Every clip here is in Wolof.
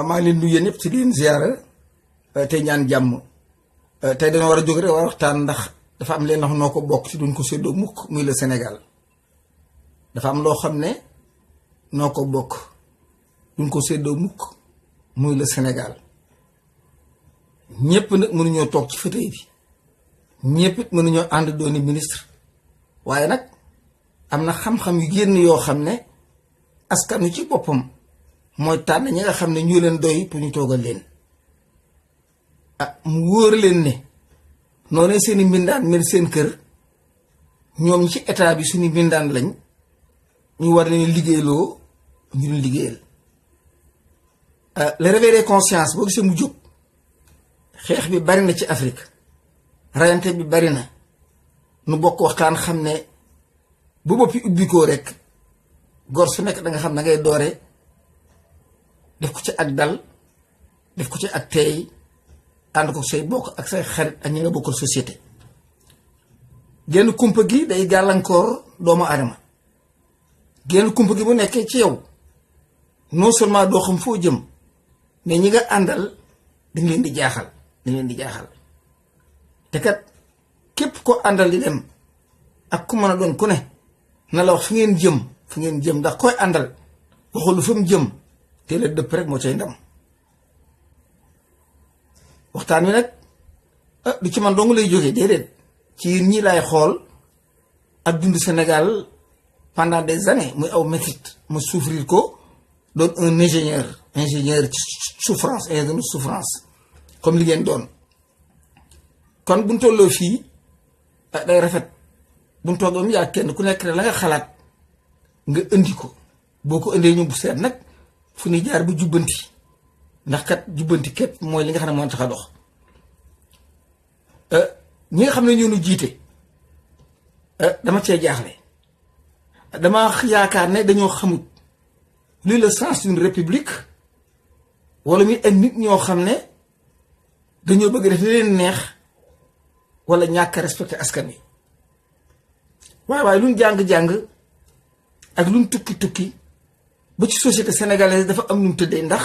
maa ngi leen nuyu yéen ñëpp ci di leen ziara tey ñaan jàmm tey dañoo war a jóg rek war a waxtaan ndax dafa am leen wax noo ko bokk ci duñ ko séddoo mukk muy le Sénégal dafa am loo xam ne noo ko bokk duñ ko séddoo mukk muy le Sénégal ñëpp nag mënuñoo toog ci fauteuil bi ñëpp it mënuñoo ànd dooni ministre waaye nag am na xam-xam yu génn yoo xam ne askan wi ci boppam mooy tànn ñi nga xam ne ñu leen doy pour ñu toogal leen mu wóor leen ne noonu seeni mbindaan mel seen kër ñoom ñi ci état bi suñu mbindaan lañ ñu war leen liggéeyloo ñu leen liggéeyal le réveil des consciences boo gisee mu jóg xeex bi bari na ci Afrique rayante bi bari na nu bokk waxtaan xam ne bu boppi ubbikoo rek gor su nekk da nga xam na ngay doore def ko ci ak dal def ko ci ak teey ànd ko say bokk ak say xarit ak ñi nga bokkal société génn kumpa gi day gàllankoor doomu aadama génn kumpa gi bu nekkee ci yow non seulement doo xam foo jëm mais ñi nga àndal dañ leen di jaaxal te kat képp ko àndal di dem ak ku mën a doon ku ne na la wax fu ngeen jëm ndax koy àndal waxul lu fa mu jëm te la dëpp rek moo cay ndam waxtaan wi nag du ci man dong lay jógee déedéet ci yéen ñii laay xool ak dund Sénégal pendant des années muy aw métit ma souffrir ko doon un ingénieur souffrance comme li ngeen doon kon buñ tolloo fii day rafet buñ toogee mu yaa kenn ku nekk la nga xalaat nga indi ko boo ko indee ñu bu seet nag fu ñuy jaar bu jubbanti ndax kat jubbanti képp mooy li nga xam ne moo tax a dox ñi nga xam ne ñoo nu jiite dama cee jaaxle dama yaakaar ne dañoo xamut luy le sens d'une république wala muy ay nit ñoo xam ne dañoo bëgg def li leen neex wala ñàkk a respecté askan wi waaye luñ jàng-jàng ak luñ tukki ba ci société sénégalaise dafa am nu mu tëddee ndax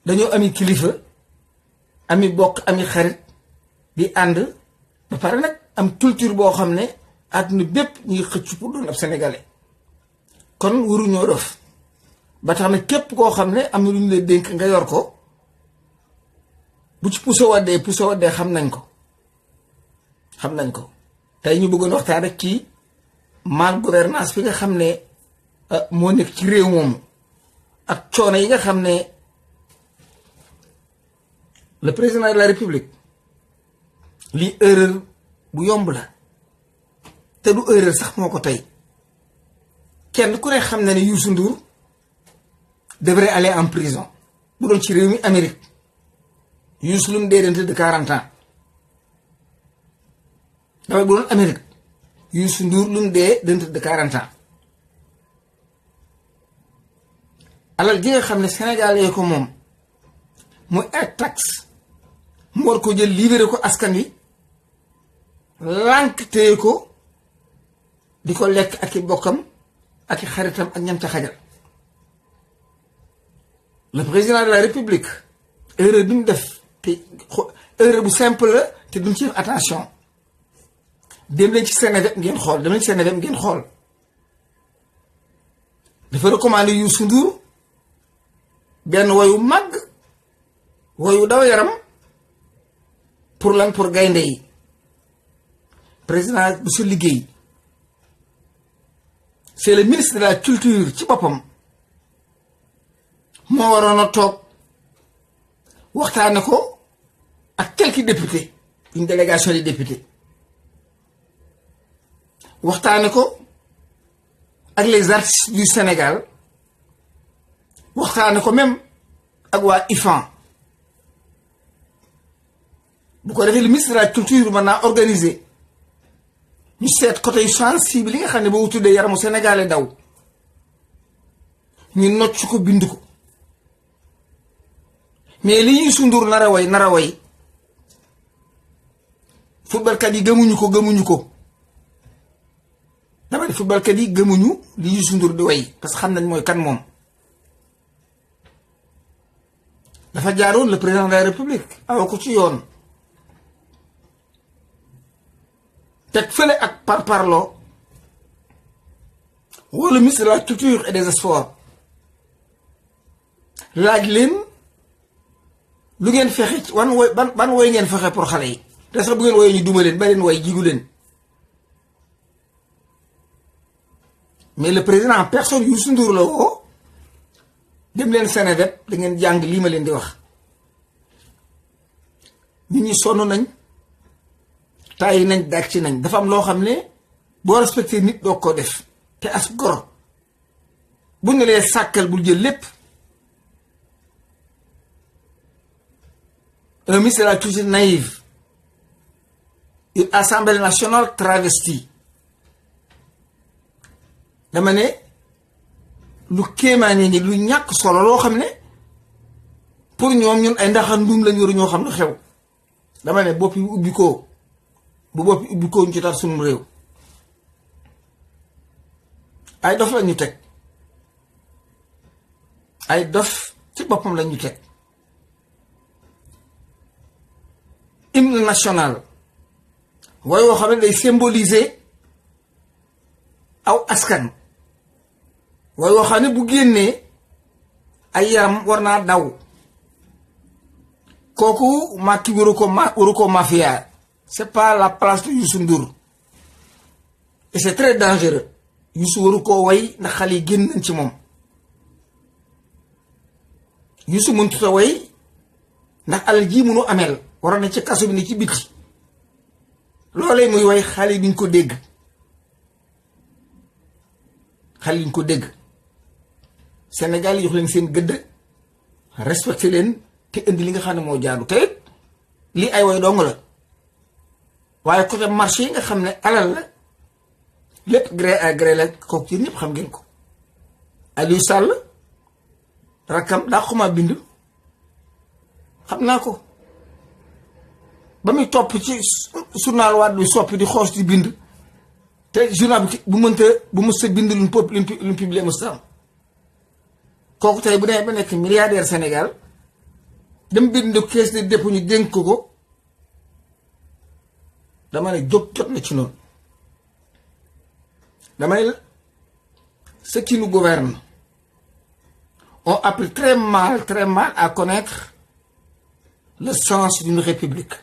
dañoo ami kilifa ami bokk ami xarit di ànd ba pare nag am culture boo xam ne àdduna bépp ñuy xëcc pour doon ab sénégalais kon waruñoo dof ba tax na képp koo xam ne am na lu ñu lay dénk nga yor ko bu ci puso waddee xam nañ ko tey ñu bëggoon waxtaan rek ci mal gouvernance bi nga xam ne moo nekk ci réew moomu ak coono yi nga xam ne le président de la république lii erreur bu yomb la te du erreur sax moo ko tey kenn ku ne xam na ne Youssou Ndour devrait aller en prison bu doon ci réew mi Amérique Youssou lu mu dee dente de 40 ans dafay bu doon Amérique Youssou Ndour lu mu dee dente de 40 ans alal ji nga xam ne Sénégal yee ko moom muy ay taxe mu war ko jël libéré ko askan wi lànk téye ko di ko lekk ak i bokkam ak i xaritam ak ñam ca xajal le président de la république erreur bi mu def te erreur bu simple la te duñ ci def attention dem leen ci Sénégal ngeen xool dafa recommandé Youssou Ndour benn woyu màgg woyu daw yaram pour lan pour gaynde yi président bu sa liggéey c'est le ministre de la culture ci boppam moo waroon a toog waxtaane ko ak quelques députés une délégation des députés waxtaane ko ak les artistes du Sénégal waxtaane ko même ak waa IFAN bu ko defee le ministre de la culture mën naa organiser ñu seet côté yu sensible li nga xam ne boo tuddee yaramu Sénégalais daw ñu nocc ko bind ko mais li ñuy sundur nar a way footballkat yi gëmuñu ko dama ne footballkat yi gëmuñu li ñuy sundur di way parce que xam nañ mooy kan moom dafa jaaroon le président de la république aw ko ci yoon teg fële ak parparloo wala ministre de la culture et des sports laaj leen lu ngeen fexe ci ban woy ngeen fexe pour xale yi te sax bu ngeen woyee ñu duma leen ba leen woy jigu leen. mais le président en personne Youssou Ndour la woo dem leen Sénégal da ngeen jàng lii ma leen di wax nit ñi sonn nañ tàyyi nañ dàcc nañ dafa am loo xam ne boo respecté nit doo ko def te as goro bu ne lee sàkkal bul jël lépp. Un ministre de la culture naïve, une assemblée nationale travestie dama ne lu kéemaane ni lu ñàkk solo loo xam ne pour ñoom ñun ay ndaxandum lañ waru ñoo xam lu xew dama ne bopp yi ubbi ko bu bopp yi ubbi ko ñu ci tar suñu réew ay dof la ñu teg ay dof ci boppam la ñu teg. Hymne national waaye woo xam ne day symboliser aw askan waaye woo xam ne bu génnee ay yaram war naa daw kooku Macky waru ko mafia c'est pas la place de Youssou Ndour et c'est très dangereux Youssou waru koo way ndax xale yi génn nañ ci moom Youssou mënut a way ndax alal ji mënu ameel waroon na ci kaso bi ni ci biti loolee muy way xale yi duñ ko dégg xale yi duñ ko dégg Sénégal yi jox leen seen gëdd respecté leen te indi li nga xam ne moo jaadu te it lii ay way dong la waaye côté marché yi nga xam ne alal la lépp gré à gré la kooku ci ñëpp xam ngeen ko Aliou Sall rakkam daa xuma bind xam naa ko ba muy topp ci journal Wade bi soppi di xoos di bind te journal bi bu mësta bind luñ publier mësta am kooku tey bu demee ba nekk milliardaire Sénégal dem bind caisse de dépôt ñu dénk ko dama ne jot na ci noonu dama ne ceux qui nous gouvernent ont appris très mal à connaître le sens d'une république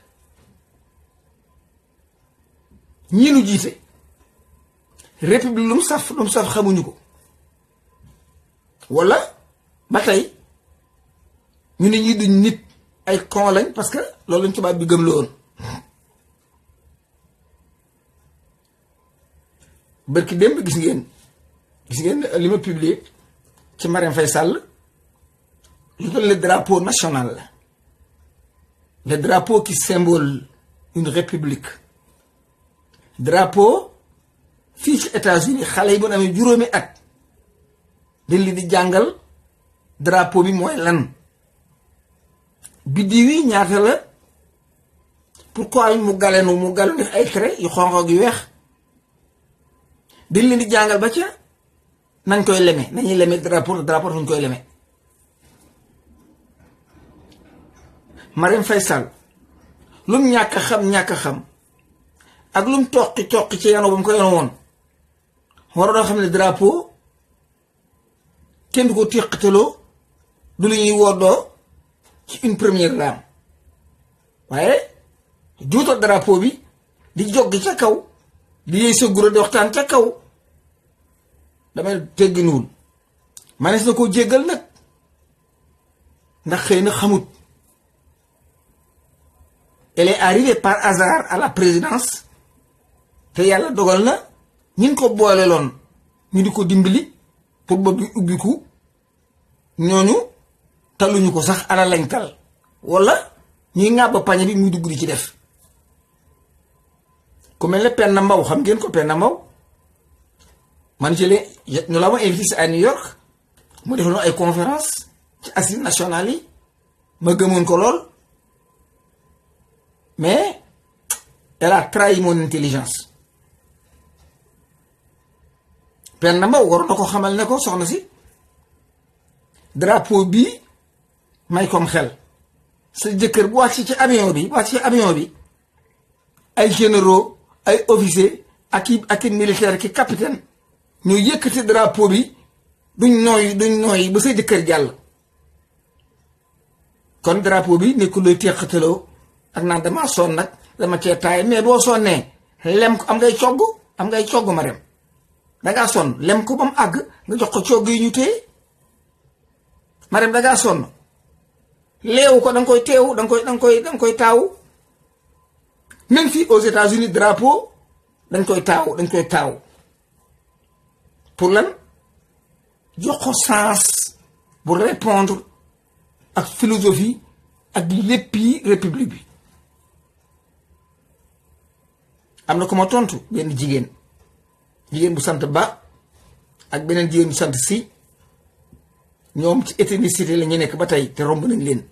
ñii nu jiite république lu mu saf xamuñu ko wala ba tey ñu ne ñii duñ nit ay con lañ parce que loolu lañ tubaab bi gëm la woon bërki démb gis ngeen li ma publié ci Marème Faye Sall lu doon le drapeau national la le drapeau qui symbole une république drapeau fii ci États-Unis xale yi bu amee juróomi at dañ li di jàngal drapeau bi mooy lan biddiw yi ñaata la pourquoi mu galenu def ay trait yu xonq ak yu weex dañ leen di jàngal ba ca nañ koy leme nañuy leme drapeau dañ koy leme Marème Faye Sall lu mu ñàkk a xam ak lu mu toqi ci yanoo ba mu ko yanoo woon waroon xam ne drapeau kenn du ko téqataloo du lu ñuy woddoo ci une première dame waaye juutal drapeau bi di joggi ca kaw di yëy sa guro di waxtaan ca kaw damay tegginuwul manees na koo jéggal nag ndax xëy na xamut elle est arrivée par hasard à la présidence te yàlla dogal na ñin ko boole loon ñu di ko dimbali pour ba bi ubbiku ñooñu taluñu ko sax ala lañ tal wala ñuy ŋàbb pañe bi muy dugg di ci def ku mel ne Penda Mbow xam ngeen ko Penda Mbow man ñu la ma invité à New York mu def ay conférence ci assises nationales yi ma gëmoon ko lool mais elle a trahi mon intelligence Penda Mbow waroon na ko xamal ne ko soxna si drapeau bi may kom xel sa jëkkër bu wàcc ci avion bi ay généraux ay officiers ak i militaire ki capitaine ñu yëkkati drapeau bi duñ nooy ba sa jëkkër jàll. kon drapeau bi nekkul looy teqataloo ak naan dama sonn nag dama cee taay mais boo sonnee lem ko am ngay cogg ma dem dangaa sonn lem ko ba mu àgg nga jox ko cogg yi ñu téye ma dem dangaa sonn leewu ko danga koy teewu danga koy taawu même fii aux États-Unis drapeau dañ koy taawu pour lan jox ko sens pour répondre ak philosophie ak léppi république bi. am na ko ma tontu benn jigéen bu sant Ba ak beneen jigéen bu sant Si ñoom ci ethnicité la ñu nekk ba tey te romb nañ leen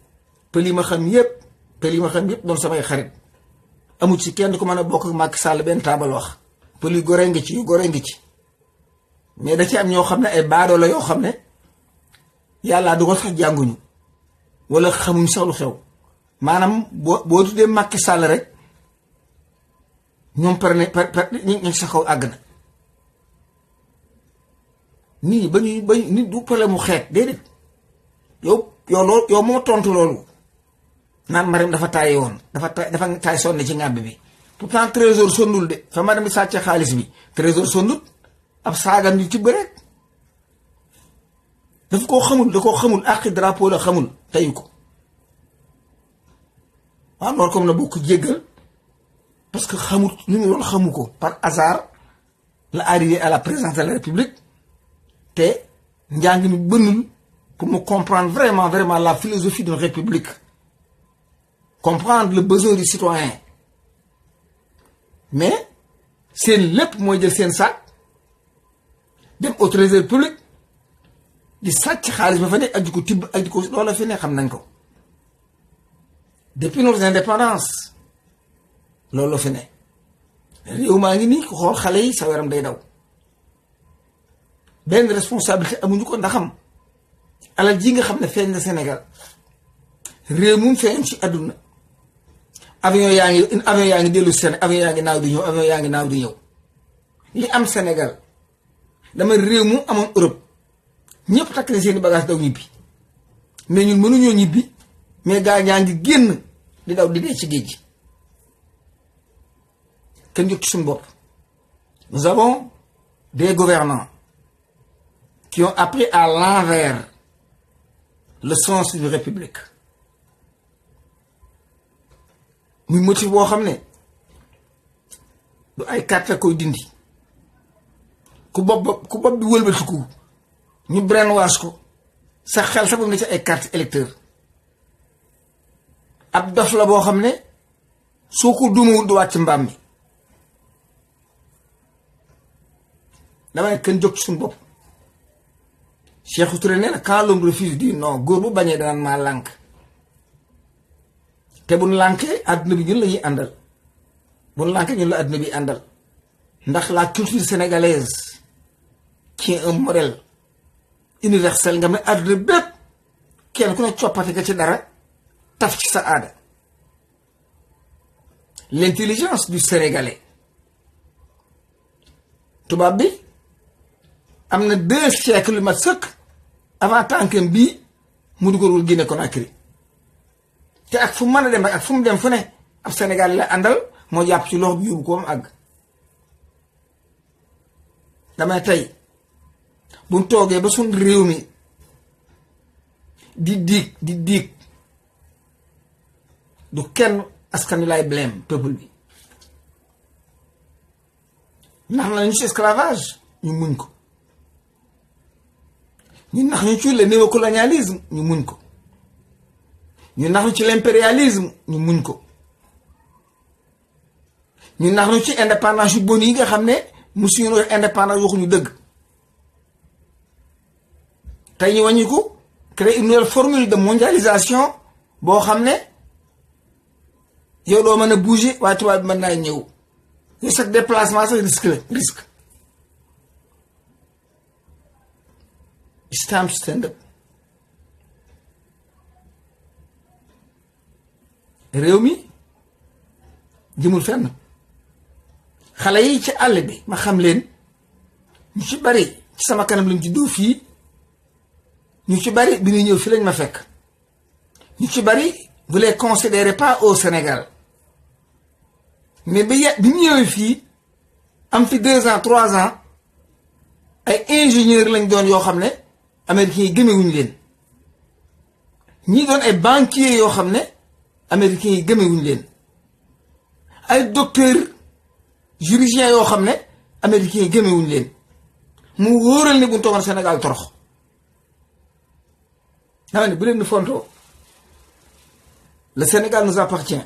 pël yi ma xam yépp doon samay xarit amu ci kenn ku mën a bokk ak Macky Sall benn taabal wax pël yu gore ngi ci mais da ci am ñoo xam ne ay baadoo la yoo xam ne yàllaa dugal sax jànguñu wala xamuñ sax lu xew maanaam boo tuddee Macky Sall rek ñoom ñu sa kaw àgg na nii ba nit du problème mu xeet déedéet yow moo tontu loolu naan Marème dafa tàyyi woon dafa taay sonne ci ngàbb bi pourtant trésor sondul de fa Marème bi sàcce xaalis bi trésor sondut ab saagam yu ci bërek da koo xamul àqi drapeau la xamul teyu ko waaw loolu comme na bokk jéggal parce que xamut lu ñu doon xamu ko par hasard la arrivé à la présidence de la République te njàng mi bënnul pour mu comprendre vraiment la philosophie d'une république comprendre le besoin du citoyen mais seen lépp mooy jël seen sac dem au trésor public di sàcc xaalis ba fa nekk ak di ko tibb ak di ko loola fi ne xam nañ ko depuis notre indépendance loolu la fi ne réew maa ngi nii ku xool xale yi sa yaram day daw benn responsabilité amuñu ko ndaxam alal ji nga xam ne feeñ na Sénégal réew mu feeñ ci àdduna avion yaa ngi dellu Sénégal avion yaa ngi naaw di ñëw li am Sénégal dama réew mu amoon Europe ñëpp takk na seeni bagage daw ñibbi mais ñun mënuñoo ñibbi mais gaa ñaa ngi génn di daw di dee ci géej gi kenn jot ci suñu bopp. Nous avons des gouvernants qui ont appris à l'envers le sens d'une république muy motif boo xam ne du ay carte koy dindi ku bopp bi wëlbatiku ñu brainwash ko sa xel sa bëgg nga ci ay carte électeur ab dof la boo xam ne soo ko dumawul du wàcc mbaam mi dama ne kenn jóg ci suñu bopp. Cheikh Touré nee na quand l'homme refuse dit non góor bu bañee danaan maa lànk te buñ lànkee àdduna bi ñun la ñuy àndal buñ lànkee ñun la àdduna bi àndal ndax la culture sénégalaise qui est un modèle universel nga xam ne àdduna bépp kenn ku ne coppati nga ci dara taf ci sa aada l'intelligence du sénégalais tubaab bi am na 2 siècles lu mat sëkk avant tànkam bii mu dugalul Guinée Conakry te ak fu mu mën a dem rek ak fu mu dem fu ne ab Sénégal la àndal moo jàpp ci loxo bi yóbbu ko am àgg damay tey buñ toogee ba suñ réew mi di diig du kenn askan wi laay blâme peuple bi ndax na ñu ci esclavage ñu muñ ko ñu nax ñu ci le néocolonialisme ñu muñ ko ñu nax ñu ci l'impérialisme ñu muñ ko ñu nax ñu ci indépendance yu bon yi nga xam ne musuñu wax indépendance waxuñu dëgg tey ñu wàññi ko créer une nouvelle formule de mondialisation boo xam ne yow doo mën a bouger waaye tubaab bi mën naa ñëw yow chaque déplacement sax risque it's time to stand up réew mi jëmul fenn. xale yi ci àll bi ma xam leen ñu ci bari ci sama kanam lañ juddoo fii, ñu ci bari bi ñuy ñëw fii lañ ma fekk, ñu ci bari vous les considérez pas au Sénégal, mais bi ñu ñëwee fii am fi 2 ans 3 ans ay ingénieur lañ doon yoo xam ne américains yi gëmewuñu leen, ñii doon ay banquiers yoo xam ne américains yi gëmewuñu leen, ay docteur juristien yoo xam ne américains yi gëmewuñu leen. mu wóoral ne bu ñu toogoon Sénégal torox. dama ne bu leen di fontoo, le Sénégal nous appartient.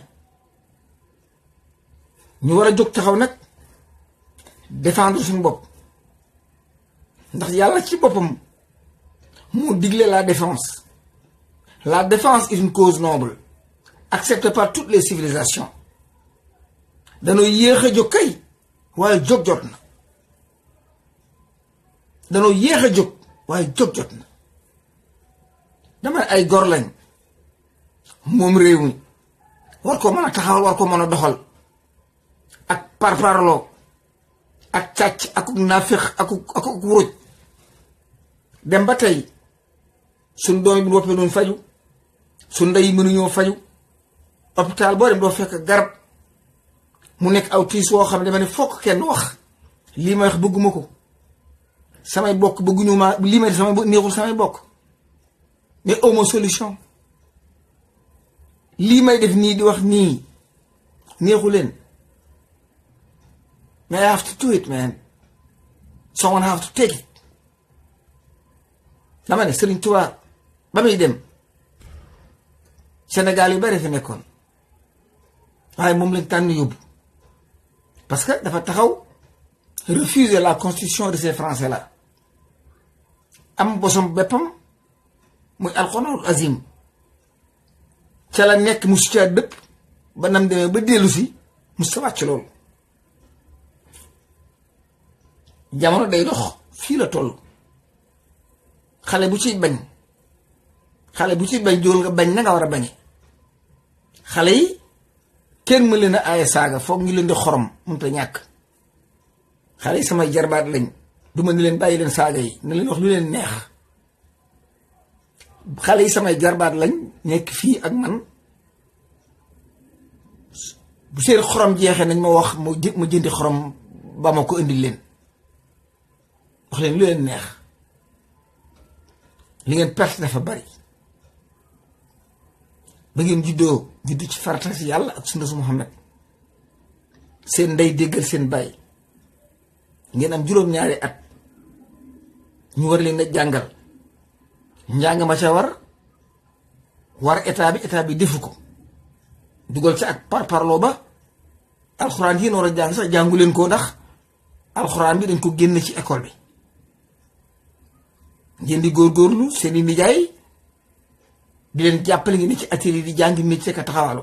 ñu war a jóg taxaw nag défendre suñu bopp, ndax yàlla ci boppam moo digle la défense. La défense est une cause noble, acceptée par toutes les civilisations. danoo yéex a jóg kay waaye jóg jot na. danoo yéex a jóg waaye jóg jot na. dama ay gor lañ moom réew mi war ko mën a taxawal, war ko mën a doxal ak parparloo ak càcc ak naafeq ak wuruj dem ba tey suñ doom yi bu woppee duñ faju, suñ ndey yi mënuñoo faju. hôpital boo dem doo fekk garab, mu nekk aw tiis woo xam ne dama ne fokk kenn wax lii may wax bëgguma ko, samay bokk bëgguñu ma lii may def, samay neexul samay bokk, mais awma solution. lii may def nii di wax nii neexu leen, mais I have to do it man, someone have to take it. dama ne Serigne Touba ba muy dem Sénégal yu bari fi nekkoon, waaye moom lañ tànn yóbbu parce que dafa taxaw refuser la constitution de ces Français là, am bosom béppam muy alxuraanul azim, ca la nekk musu caa dëpp ba nam demee ba dellu si musu sa wàcc loolu. jamono day dox fii la toll, xale bu ciy bañ jóol nga bañ na nga war a bañe. xale yi kenn mu leen a aaye saaga, foog ñu leen di xorom mënut a ñàkk. xale yi samay jarbaat lañ, du ma ni leen bàyyi leen saaga yi, na leen wax lu leen neex. xale yi samay jarbaat lañ nekk fii ak man, bu seen xorom jeexee nañ ma wax ma jëndi xorom ba ma ko indil leen, wax leen lu leen neex. li ngeen perte dafa bari, ba ngeen juddoo juddu ci farata si yàlla ak sunna su Muhammad, seen ndey déggal seen baay, ngeen am juróom-ñaari at ñu war leen a jàngal njàng ma ca war état bi defu ko, dugal ci ak parparloo ba alxuraan yi war a jàng sax jàngu leen ko, ndax alxuraan bi dañ ko génn ci école bi. ngeen di góorgóorlu seen i nijaay di leen jàppale, ngeen ne ci atelier di jàng métier ka taxawalu,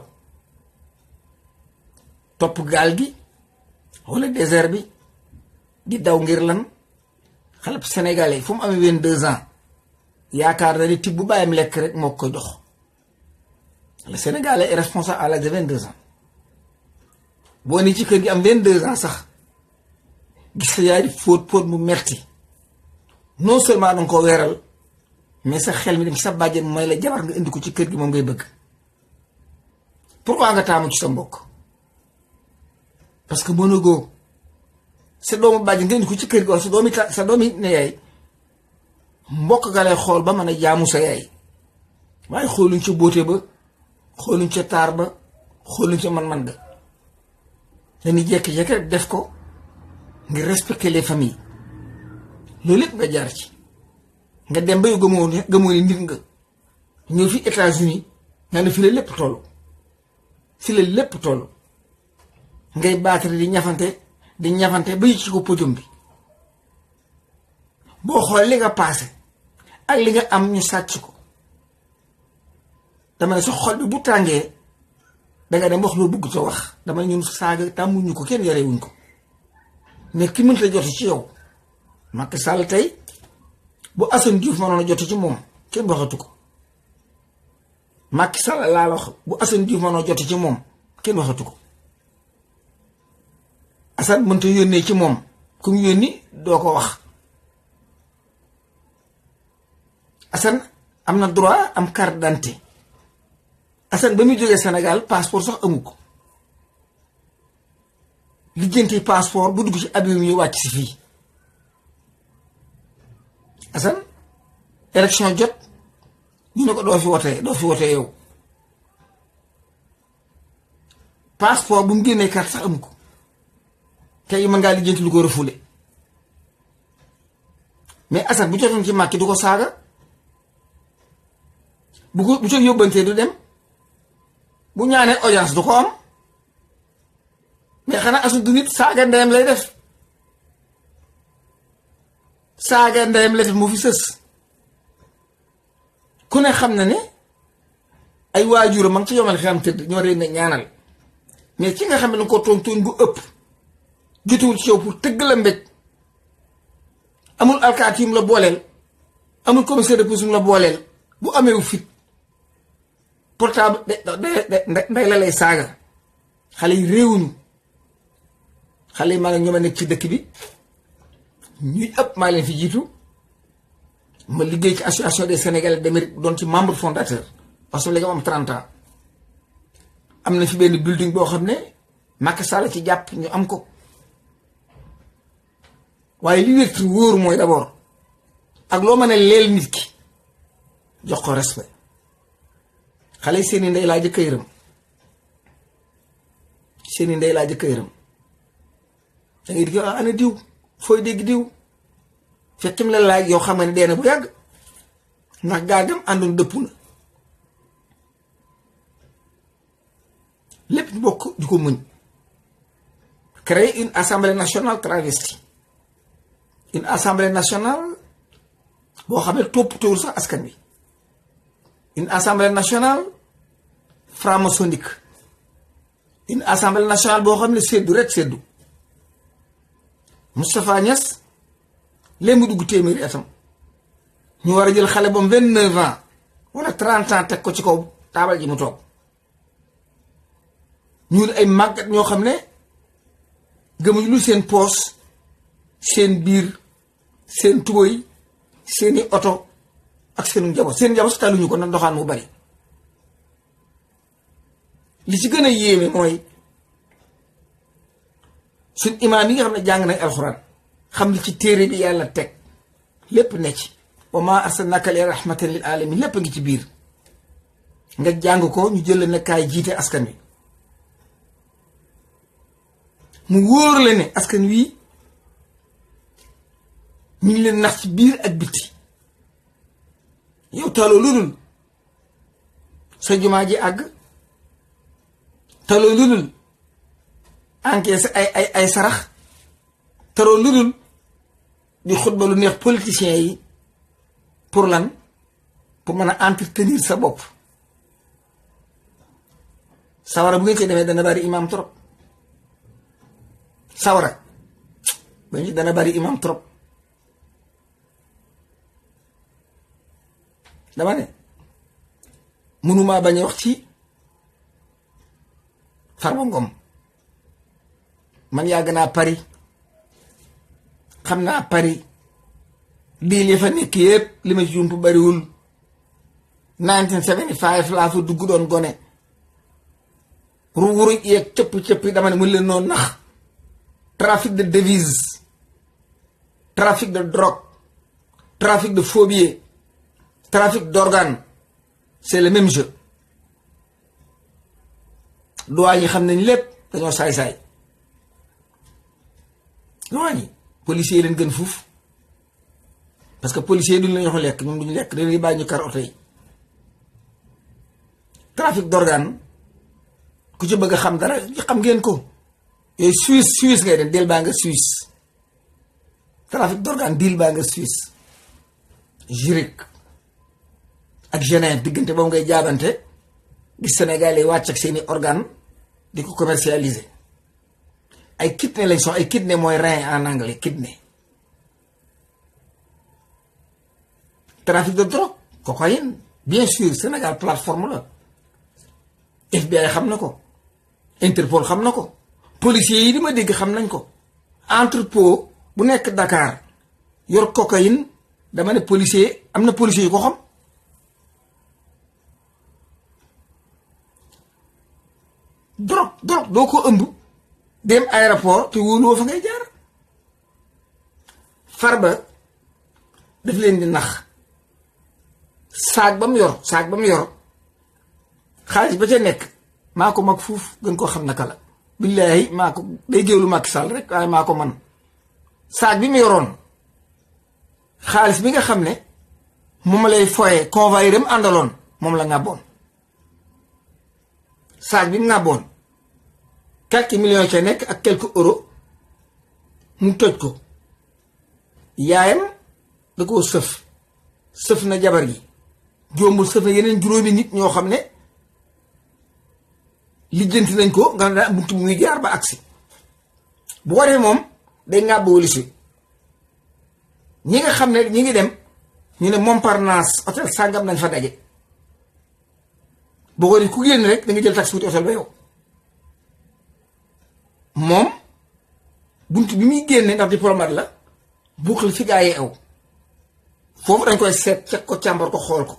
topp gaal gi wala désert bi di daw ngir lan. xale sénégalais fu mu amee 22 ans yaakaar na ni tibb bu bàyyam lekk rek moo ko jox. le sénégalais est responsable à l'âge de 22 ans. boo ni ci kër gi am 22 ans sax gis sa yaay di fóot mu metti, non seulement danga ko weeral, mais sa xel mi dem ci sa bàjjen mooy la jabar nga indi ko ci kër gi moom ngay bëgg. pourquoi nga taamu ci sa mbokk? parce que mënagoo sa doomu bàjjen nga indi ko ci kër gi, wala sa doomi ne yaay mbokk ga lay xool ba mën a jaamu sa yaay, waaye xooluñ ca bóote ba, xooluñ ca taar ba, xooluñ ca man-man ga. dañuy jékki-jékki rek def ko ngir respecter les familles. loolu lépp nga jaar ci, nga dem ba yu gëmoo ni nit nga ñëw fi États-Unis nga ne fi la lépp toll, ngay baatari di ñafante ba yëg ci ko podium bi. boo xool li nga paase ak li nga am ñu sàcc ko, dama ne sa xol bi bu tàngee danga dem wax loo bëgg sa wax. dama ne ñun saaga tàmmuñu ko, kenn yarewuñ ko, mais ki mënta jot ci yow. Macky Sall tey bu Assane Diouf mënoon a jot ci moom kenn waxatu ko, Macky Sall laa la wax bu Assane Diouf mënoo joti ci moom kenn waxatu ko. Assane mënta yónnee ci moom ku mu yónni doo ko wax. Assane am na droit am carte d'identité. Assane ba muy jógee Sénégal passeport sax amu ko. lijjanti passeport bu dugg ci avion yi wàcc si fii. Assane élection jot ñu ne ko doo fi wote yow. passeport bu mu génnee carte sax amu ko. tey mën ngaa lijjanti lu ko refoulé. mais Assane bu jotoon ci Macky du ko saaga. bu ko yóbbantee du dem. bu ñaanee audience du ko am. mais xanaa Assane du nit saaga ndeyam lay def. saaga ndeyam lay def mu fi sës. ku ne xam na ne ay waajuram ma ngi ci yomal xam tëdd ñoo reen ne ñaanal. mais ci nga xam ne ko tooñ bu ëpp. jotuwul ci yow pour tëgg la mbéj. amul alkaati yu mu la booleel. amul commissaire de police yu mu la booleel. bu ameewu fit. portable nday la lay saaga. xale yi réewuñu. xale yi maa ngi ñoom a nekk ci dëkk bi. ñuy ëpp maa leen fi jiitu. ma liggéey ci association des Sénégalais d'Amérique doon ci membre fondateur. parce que léegi am 30 ans. am na fi benn building boo xam ne Macky Sall ci jàpp ñu am ko. waaye li wér wóor mooy d'abord ak loo mën a leel nit ki jox ko respect. xale yi seeni ndey laa jëkk a yërëm. seeni ndey laa jëkk a yërëm. da ngay di ana diw fooy dégg diw fekkim la laaj yow xam ne dee na bu yàgg ndax gaagam àndoon dëpp na lépp ñu bokk di ko muñ. créer une assemblée nationale travestie. une assemblée nationale boo xam ne toppatoowul sax askan wi. une assemblée nationale franc-maçonnique. une assemblée nationale boo xam ne seddu rek seddu. Moustapha Niass léegi mu dugg téeméeri atam ñu war a jël xale bam 29 ans wala 30 ans teg ko ci kaw taabal ji mu toog. ñu ay màggat ñoo xam ne gëmuñu lu seen poos seen biir seen tubóy seeni oto ak seen njaboot su taluñu ko nag doxaan mu bari. li ci gën a yéeme mooy suñ imaam yi nga xam ne jàng nañ alxuraan xam li ci téere bi yàlla teg lépp ne ci. wa maa arsalnaaka illaa rahmatan lil aalamiin lépp a ngi ci biir nga jàng ko ñu jël ne kaay jiite askan wi. mu wóor la ne askan wi ñu ngi leen nax ci biir ak biti. yow taloo lu dul sa jumaa ji àgg. taloo lu dul encaissé ay sarax. taloo lu dul di xutba lu neex politiciens yi pour lan pour mën a entretenir sa bopp. sawara bu ngeen ci demee dana bari imam trop. sawara ba ñu dana bari imam trop. dama ne mënumaa bañ a wax ci Farba Ngom. man yàgg naa Paris xam naa Paris lii li fa nekk yëpp li ma ci jump bariwul. 1975 laa fa dugg doon gone. ruuruj yeeg cëpp dama ne mën leen noonu nax. trafic de devises, trafic de drogue, trafic de faux billets, trafic d'organes, c'est le même jeu. douane yi xam nañ lépp dañoo saay-saay. douane yi policiers yi leen gën fuuf parce que policiers yi duñ la ñu lekk ñoom duñu lekk dañuy bàyyi ñu kar oto yi. trafic d'organes ku ci bëgg a xam dara xam ngeen ko. yooyu Suisse ngay dem del baa nga Suisse. trafic d'organe deal baa nga Suisse. Zurich ak Genève diggante boobu ngay jaabante gis Sénégal yi wàcc ak seeni organe di ko commercialiser. ay kidney lañ ay kidney mooy rein en anglais kidney. trafic de drogue cocaïne bien sûr Sénégal plateforme la FBI xam na ko, Interpol xam na ko, policiers yi di ma dégg xam nañ ko. Entrepôt bu nekk Dakar yor cocaïne dama ne policier am na policiers yu ko xam. drogue doo ko ëmb dem aéroport te wóoluwoo fa ngay jaar. Farba daf leen di nax saag ba mu yor xaalis ba ca nekk maa ko mag fuuf gën koo xam naka la. billaahi maa ko day géewlu Macky Sall rek waaye maa ko man. saag bi mu yoroon xaalis bi nga xam ne moom lay foye convoyeur am àndaloon moom la ngàbboon. saag bi mu ngàbboon quelques millions ca nekk ak quelques euros mu toj ko. yaayam da koo sëf na jabar gi jombul sëf na yeneen juróomi nit ñoo xam ne lijjanti nañ ko nga daa buntu muy jaar ba agsi. bu ko defee moom day ngàbb walis wi ñi nga xam ne ñi ngi dem ñu ne Montparnasse hôtel sàngam nañ fa daje. boo ko def ku génn rek da nga jël taxi wuti hôtel ba yow. moom bunt bi muy génne ndax diplomate la buuxal fi gaa yi aw foofu dañ koy seet ceg ko càmbar ko xool ko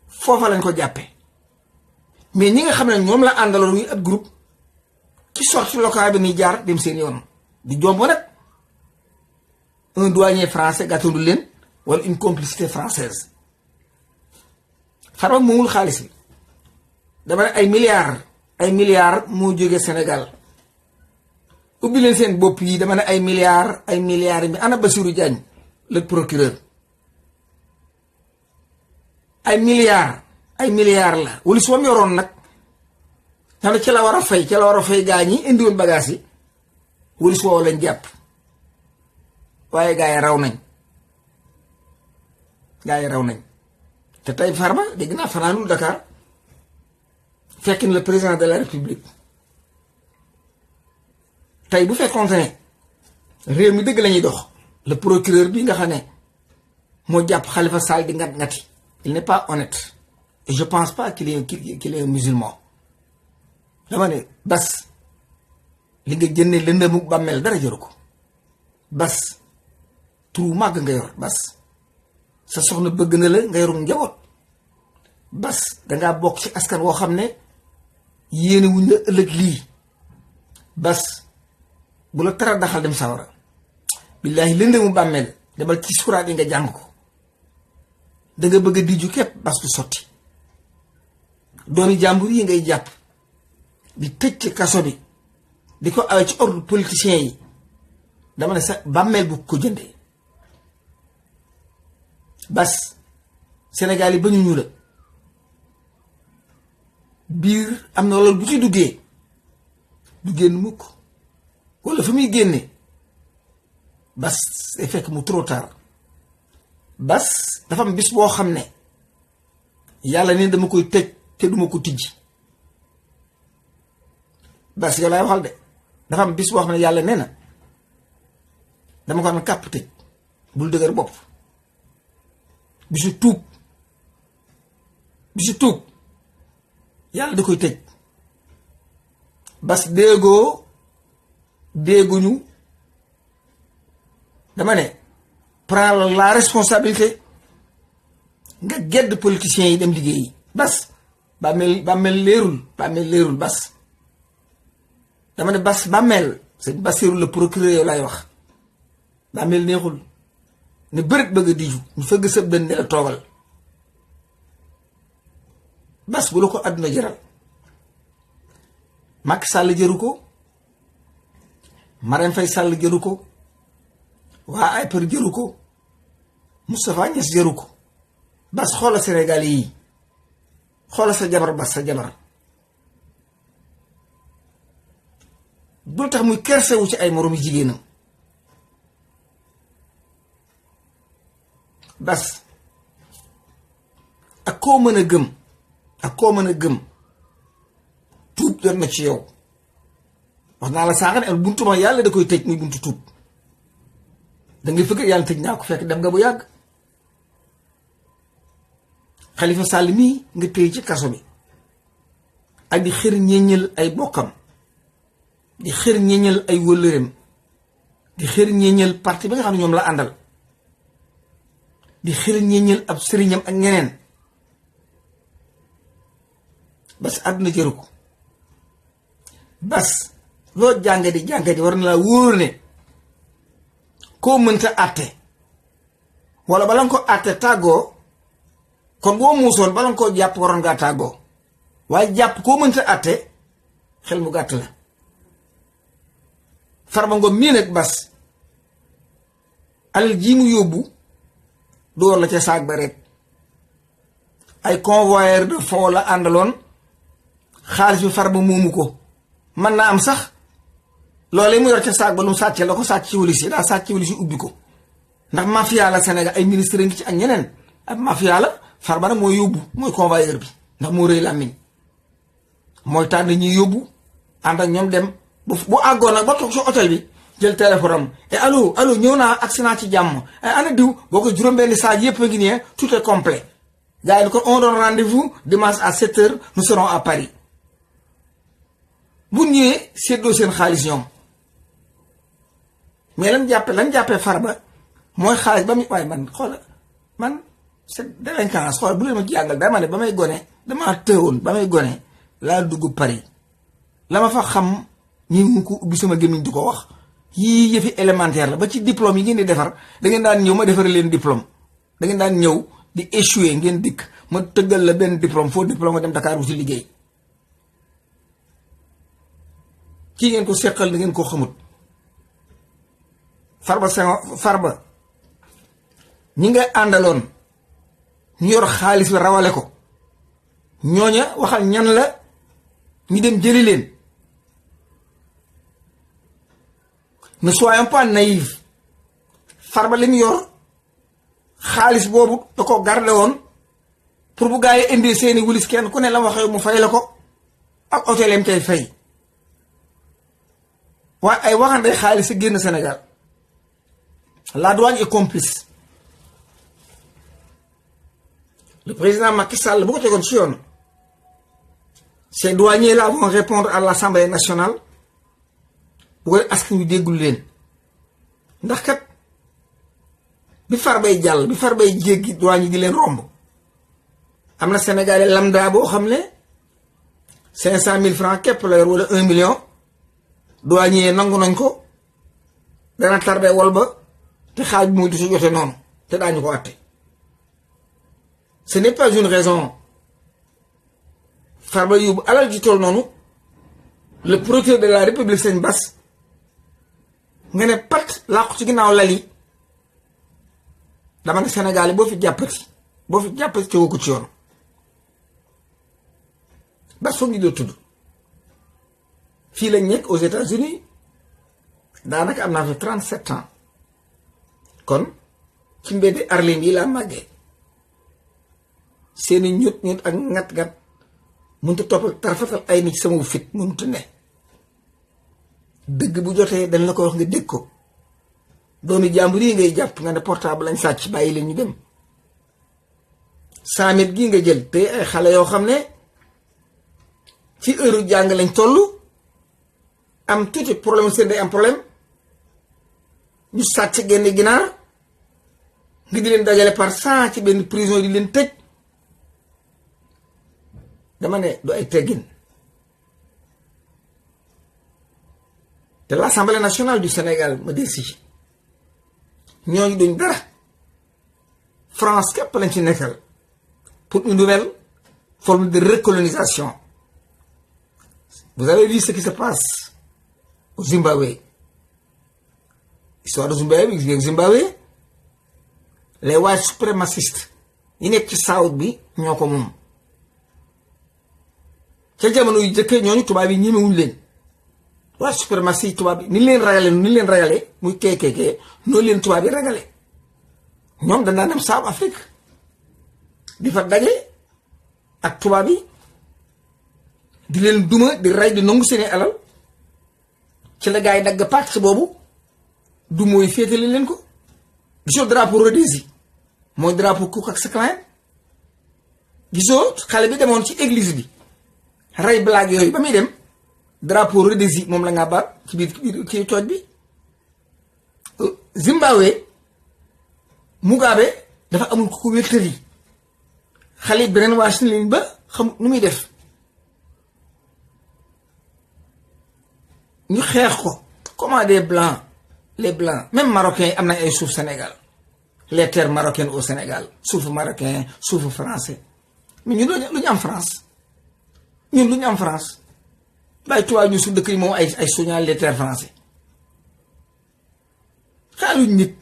foofa lañ ko jàppe. mais ñi nga xam ne ñoom la àndaloon muy ab groupe ci sortie locale bi ni jaar dem seen yoon di jomb nag un douanier français gàttandu leen wala une complicité française. Farba moomul xaalis bi dama ne ay milliards moo jógee Sénégal ubbi leen seen bopp yi dama ne ay milliards mi ana Bassirou Diagne le procureur. ay milliards la wala su ma yoroon nag xam ne ci la war a fay gaa ñi indiwoon bagage yi wala su lañ jàpp waaye gaa yi raw nañ te tey Farba dégg naa fanaanul Dakar fekk na le président de la République. tey bu fekkoon ne réew mi dëgg lañuy dox le procureur bi nga xam ne moo jàpp Khalifa Sall di ngati il n'est pas honnête et je pense pas qu'il est un musulman. dama ne bas li nga jëndee lëndëmu bàmmeel dara jëru ko. bas turu màgg nga yor bas sa soxna bëgg na la nga yorum njaboot bas dangaa bokk ci askan woo xam ne yéene wuñ la ëllëg lii bas bu la tara daxal dem sawara billaahi lëndëmu bàmmeel demal ci suraat yi nga jàng ko danga bëgg a diju képp bas du sotti. doomi jàmbur yi ngay jàpp di tëj ci kaso bi di ko awee ci ordre politicien yi dama ne sa bàmmeel bu ko jëndee. bas Sénégal yi ba ñu la biir am na loolu bu ci duggee du génn mukk wala fa muy génne bas day fekk mu trop tard. bas dafa am bis boo xam ne yàlla ne dama koy tëj te duma ko tijji. bas yow laay waxal de dafa am bis boo xam ne yàlla nee na dama ko am kàpp tëj bul dëgër bopp. bisu tuub yàlla da koy tëj. bas dégguñu dama ne prends la responsabilité nga gedd politiciens yi dem liggéeyi. bas bàmmeel leerul bas dama ne bas bàmmeel sëñ Bassirou le procureur yow laay wax bàmmeel neexul ne bërit bëgg a diju ñu fëgg sëb dën ne la toogal. bas bu la ko àdduna jaral Macky Sall jëru ko, Marème Faye Sall jëru ko, waa APR jëru ko, Moustapha Niasse jëru ko. bas xoola Sénégal yi xoola sa jabar bas sa jabar bul tax muy kersewu ci ay moroomi jigéenam. bas ak koo mën a gëm tuub jot na ci yow. wax naa la sànq ne buntu ma yàlla da koy tëj muy buntu tuub da ngay fëgg yàlla tëj naa ko fekk dem nga bu yàgg. Khalifa Sall mii nga téye ci kaso bi ak di xër ñeñal ay bokkam di xër ñeñal ay wëllëreem di xër ñeñal parti bi nga xam ne ñoom la àndal di xër ñeñal ab sëriñam ak ñeneen bas àdduna jëru ko bas loo jàngadi war na laa wóor ne koo mënta àtte wala bala nga ko àtte tàggoo kon boo muusoon bala nga koo jàpp waroon ngaa tàggoo waaye jàpp koo mënta àtte xel mu gàtt la. Farba Ngom mii nag bas alal ji mu yóbbu door la ca saag ba rek ay convoyeur de fonds la àndaloon xaalis bi Farba moomu ko mën naa am sax loolee mu yor ca saag ba lu mu sàcce la ko sàcc ci walis yi daa sàcc ci walis yi ubbi ko ndax mafia la Sénégal ay ministre ngi ci ak ñeneen ak mafia la Farba nag mooy yóbbu mooy convoyeur bi ndax moo rëy làmmiñ mooy tànn ñuy yóbbu ànd ak ñoom dem bu àggoon nag ba toog ci hôtel bi jël téléphone am et allo ñëw naa accident ci jàmm ay ana diw boo ko juróom-benni saag yëpp a ngi nii tout est complet gars yi ko on donne rendez-vous dimanche à 7h nous serons à Paris bu ñëwee séddoo seen xaalis ñoom mais lan jàppee Farba mooy xaalis ba muy waaye man xoola man c'est délinquance xoola bu leen ma jàngal dama ne ba may gone damaa tëwoon ba may gone laa dugg Paris la ma fa xam ñi mu ko ubbi sama gémmiñ di ko wax yii yëfi élémentaire la ba ci diplôme yi ngeen di defar da ngeen daan ñëw ma defar leen diplôme da ngeen daan ñëw di échouer ngeen dikk ma tëggal la benn diplôme foo diplôme nga dem Dakar bu ci liggéey kii ngeen ko seqal da ngeen ko xamut Farba ñi nga àndaloon ñu yor xaalis bi rawale ko ñooña waxal ñan la ñu dem jëli leen. Ne soyons pas naïfs Farba li mu yor xaalis boobu da ko garde woon pour bu gaa yi indi seeni wulis kenn ku ne la waxee mu fay la ko ak hôtel yam tey fay waaye ay waxande xaalis a génn Sénégal la douane est complice le président Macky Sall bu ko tegoon ci yoon ces douaniers là vont répondre à l'Assemblée nationale bu ko askan wi déggul leen ndax kat bi Farbay jàll bi Farbay jéggi douane yi di leen romb am na Sénégalais lambda boo xam ne 500 000 francs képp la yor wala 1 million douanier nangu nañ ko dana tardé wol ba te xaaj bi muy du si jote noonu te daañu ko àtte ce n'est pas une raison Farba yóbbu alal ji toll noonu le procureur de la République Sëñ Bass nga ne pat làqu ci ginnaaw lali dama ne Sénégal yi boo fi jàppati tegoo ko ci yoon Bass foog ñu doo tudd fii lañ nekk aux États-Unis daanaka am naa fi 37 ans kon ci mbeddi Arlem yi laa màggee seeni ñut ak ngat-ngat mënut a topp tarafatal ay nit sama fit mënut a ne dëgg bu jotee dañ la ko wax nga dégg ko doomi jàmbur yi ngay jàpp nga ne portable lañ sàcc bàyyi leen ñu dem 100 mètres gii nga jël te ay xale yoo xam ne ci heure jàng lañ toll am tuuti problème seen day am problème ñu sàcc génne ginaar nga di leen dajale par 100 ci benn prison di leen tëj dama ne du ay teggin te l'Assemblée nationale du Sénégal ma del si ñooñu duñ dara France képp lañ ci nekkal pour une nouvelle forme de recolonisation. Vous avez vu ce qui se passe au Zimbabwe. Histoire de Zimbabwe les white suprémacistes yi nekk ci South bi ñoo ko moom ca jamono yu jëkkee ñooñu tubaab yi ñemewuñ leen white suprématie tubaab yi ni leen ragale muy keekee noonu leen tubaab yi ragale ñoom dañ daan dem South Afrique di fa daje ak tubaab yi di leen duma di rey di nangu seeni alal ci la gaa yi dagg pàcc boobu du mooy féetale leen ko gisoo drapeau Rhodésie mooy drapeau Ku Klux Klan gisoo xale bi demoon ci église bi rey blague yooyu ba muy dem drapeau Rhodésie moom la nga ba ci biir ci tooj bi. Zimbabwe Mugabe dafa amul ku ko wéttali xale yi beneen waa Chine ba xam nu muy def ñu xeex ko. Comment des blancs les blancs même marocains yi am nañ ay suuf Sénégal les terres marocaines au Sénégal suufu marocain suufu français mais ñun lu ñu am France ñun lu ñu am France bàyyi tubaab ñu su dëkk yi moom ay suñaal les terres français xaaluñ nit.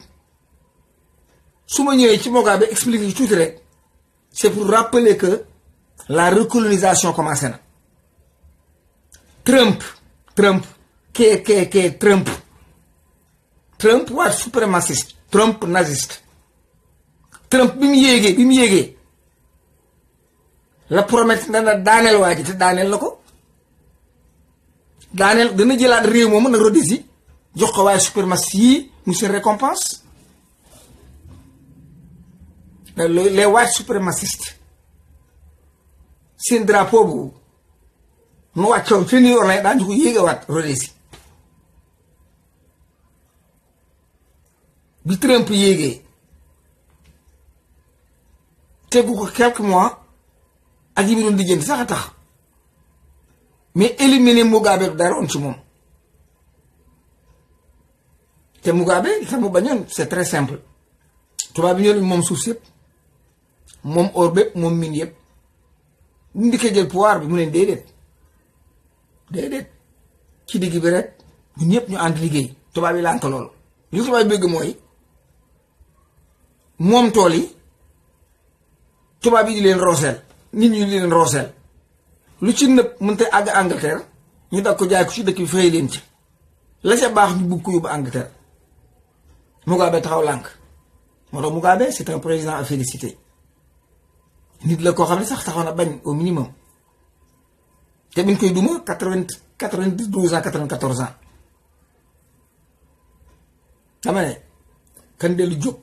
su ma ñëwee ci Mugabe expliquer ci tuuti rek c'est pour rappeler que la recolonisation commencé na. Trump white suprémaciste Trump naziste Trump bi mu yéegee la promettre dana daaneel waa ji te daaneel la ko daaneel dana jëlaat réew moomu nag Rhodésie jox ko waaye suprémaciste yii mu seen récompense. Les white suprémacistes seen drapeau bu nu wàccoon fi New York lay daañu ko yéegawaat Rhodésie bi Trump yéegee tegu ko quelques mois ak yi mu doon lijjanti sax a tax mais éliminer Mugabe du dara woon ci moom te Mugabe li tax mu bañoon c'est très simple tubaab bi ñoo moom suuf si yëpp moom or bépp moom mine yëpp bu ndikkee jël pouvoir bi mu leen déedéet ci digg bi rek ñun ñëpp ñu ànd liggéey tubaab yi lànk loolu li tubaab yi bëgg mooy moom tool yi tubaab yi di leen rooseel nit ñi di leen rooseel lu ci nëpp mënta àgg Angleterre ñu dag ko jaay ko ci dëkk bi fay leen ci la ca baax ñu bugg ko yóbbu Angleterre Mugabe taxaw lànk moo tax Mugabe c'est un président à féliciter nit la koo xam ne sax taxaw na bañ au minimum te biñ koy duma 92 ans 94 ans dama ne kan dellu jóg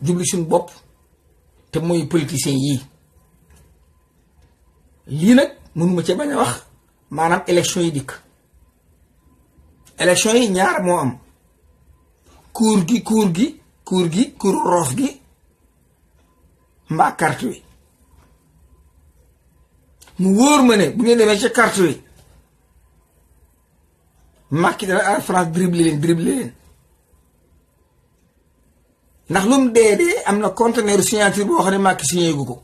jubli suñu bopp te mooy politiciens yii lii nag mënuma ci bañ a wax maanaam élection yi dikk élection yi ñaar moo am kuur roof gi mbaa carte wi mu wóor ma ne bu ngeen demee ca carte wi Macky dana France dribble leen ndax lu mu dee am na conteneur signature boo xam ne Macky signé gu ko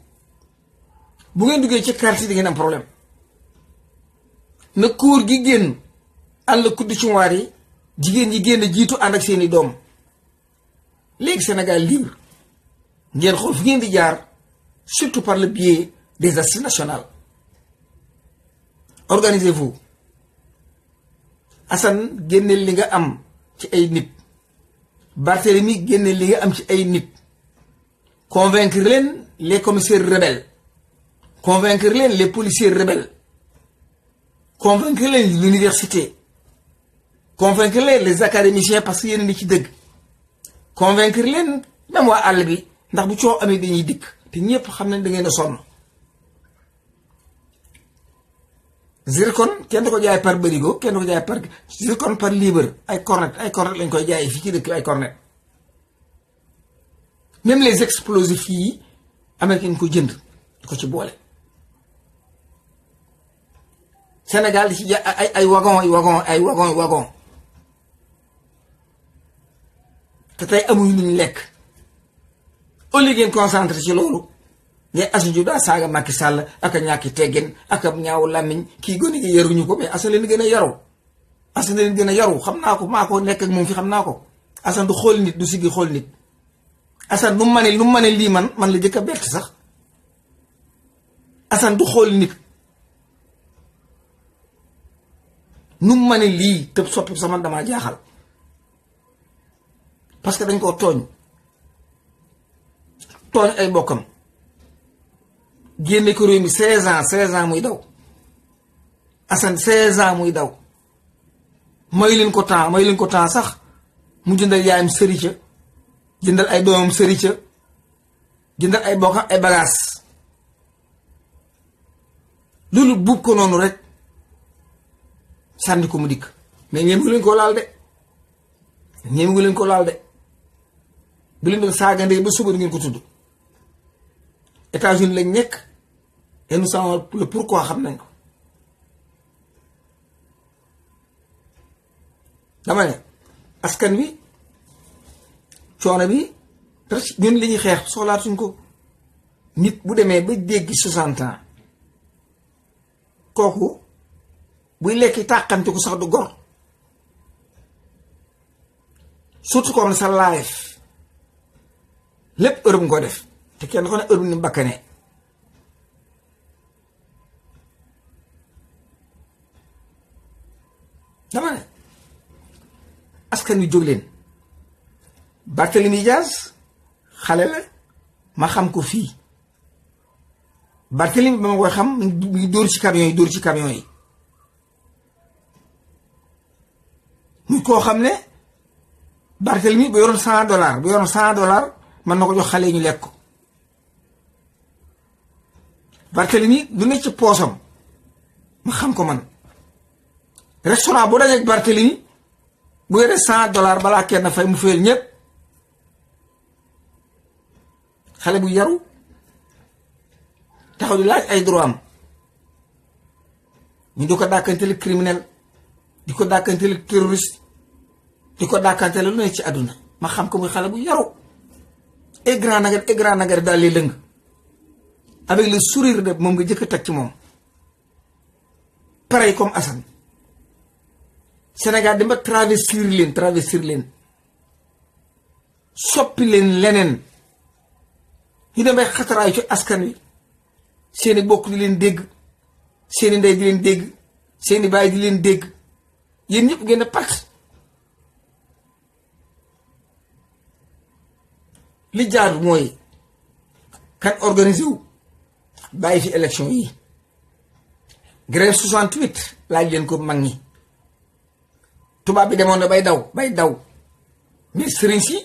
bu ngeen duggee ci carte yi di ngeen am problème na kuur gi génn àll kuddu ci waar yi jigéen ñi génn jiitu ànd ak seeni doom léegi Sénégal libre ngeen xool fu ngeen di jaar surtout par le biais des assises nationales. Organisez-vous. Assane génneel li nga am ci ay nit Barthélemy génneel li nga am ci ay nit convaincre leen les commissaires rebelles, convaincre leen les policiers rebelles, convaincre leen l'université, convaincre leen les académiciens parce que yéen ni ci dëgg, convaincre leen même waa àll bi ndax bu coow amee dañuy dikk te ñëpp xam nañ da ngeen a sonn. Zircon kenn du ko jaay par barigo kenn du ko jaay par zircon par libre ay cornet lañ koy jaay fii ci dëkk ay cornet. Même les explosifs yi américain ko jënd di ko ci boole. Sénégal di ci jaay ay wagon te tey amuñu luñ lekk au lieu ngeen concentré ci loolu ngay Assane Diouf daa saaga Macky Sall ak a ñàkki teggin ak a ñaaw làmmiñ kii gone gi yaruñu ko mais Assane leen gën a yaru Assane leen gën a yaru xam naa ko maa ko nekk ak moom fi xam naa ko. Assane du xool nit du siggi xool nit Assane nu mu mane lii man la jëkk a bett sax Assane du xool nit nu mu mane lii tëb soppi sama damaa jaaxal parce que dañ koo tooñ ay bokkam génne ko réew mi 16 ans muy daw Assane 16 ans muy daw may leen ko temps sax mu jëndal yaayam sërica jëndal ay doomam sërica jëndal ay bokkam ay bagages loolu buub ko noonu rek sànni ko mu dikk mais ñemewu leen koo laal de ñemewu leen ko laal de bu leen doon saaga ndey ba suba ngeen ko tudd États-Unis lañ nekk et nous savons le pourquoi xam nañ ko dama ne askan wi coono bi presque ñun li ñuy xeex soxlaatuñ ko nit bu demee ba dégg 60 ans kooku buy lekki tàqante ko sax du gor surtout comme sa life lépp heure bu nga ko def te kenn ko ne heure bu ni bakkane dama ne askan wi jóg leen Barthélemy Dias xale la ma xam ko fii Barthélemy ba ma koy xam mi ngi dóor ci camion yi dóor ci camion yi muy koo xam ne Barthélemy bu yoroon $100 bu yoroon $100 mën na ko jox xale yi ñu lekk ko Barthélemy lu ne ci poosam ma xam ko man restaurant bu dajeeg Barthélemy bu yore $100 balaa kenn fay mu fayal ñëpp xale bu yaru taxaw di laaj ay droit am ñu di ko dàkkanteel criminel di ko dàkkanteel terroriste di ko dàkkanteel lu ne ci àdduna ma xam ko muy xale bu yaru et grand nagar daal lay lëng avec le sourire de moom nga jëkk a teg ci moom pareil comme Assane Sénégal dama travestir leen soppi leen leneen ñu demee xataraayu ci askan wi seeni bokk di leen dégg seeni ndey di leen dégg seeni baay di leen dégg yéen ñëpp ngeen a pat li jaadu mooy kan organisé wu bàyyi fi élection yi grève 68 laaj leen ko mag ñi tubaab bi demoon na bay daw mais sëriñ si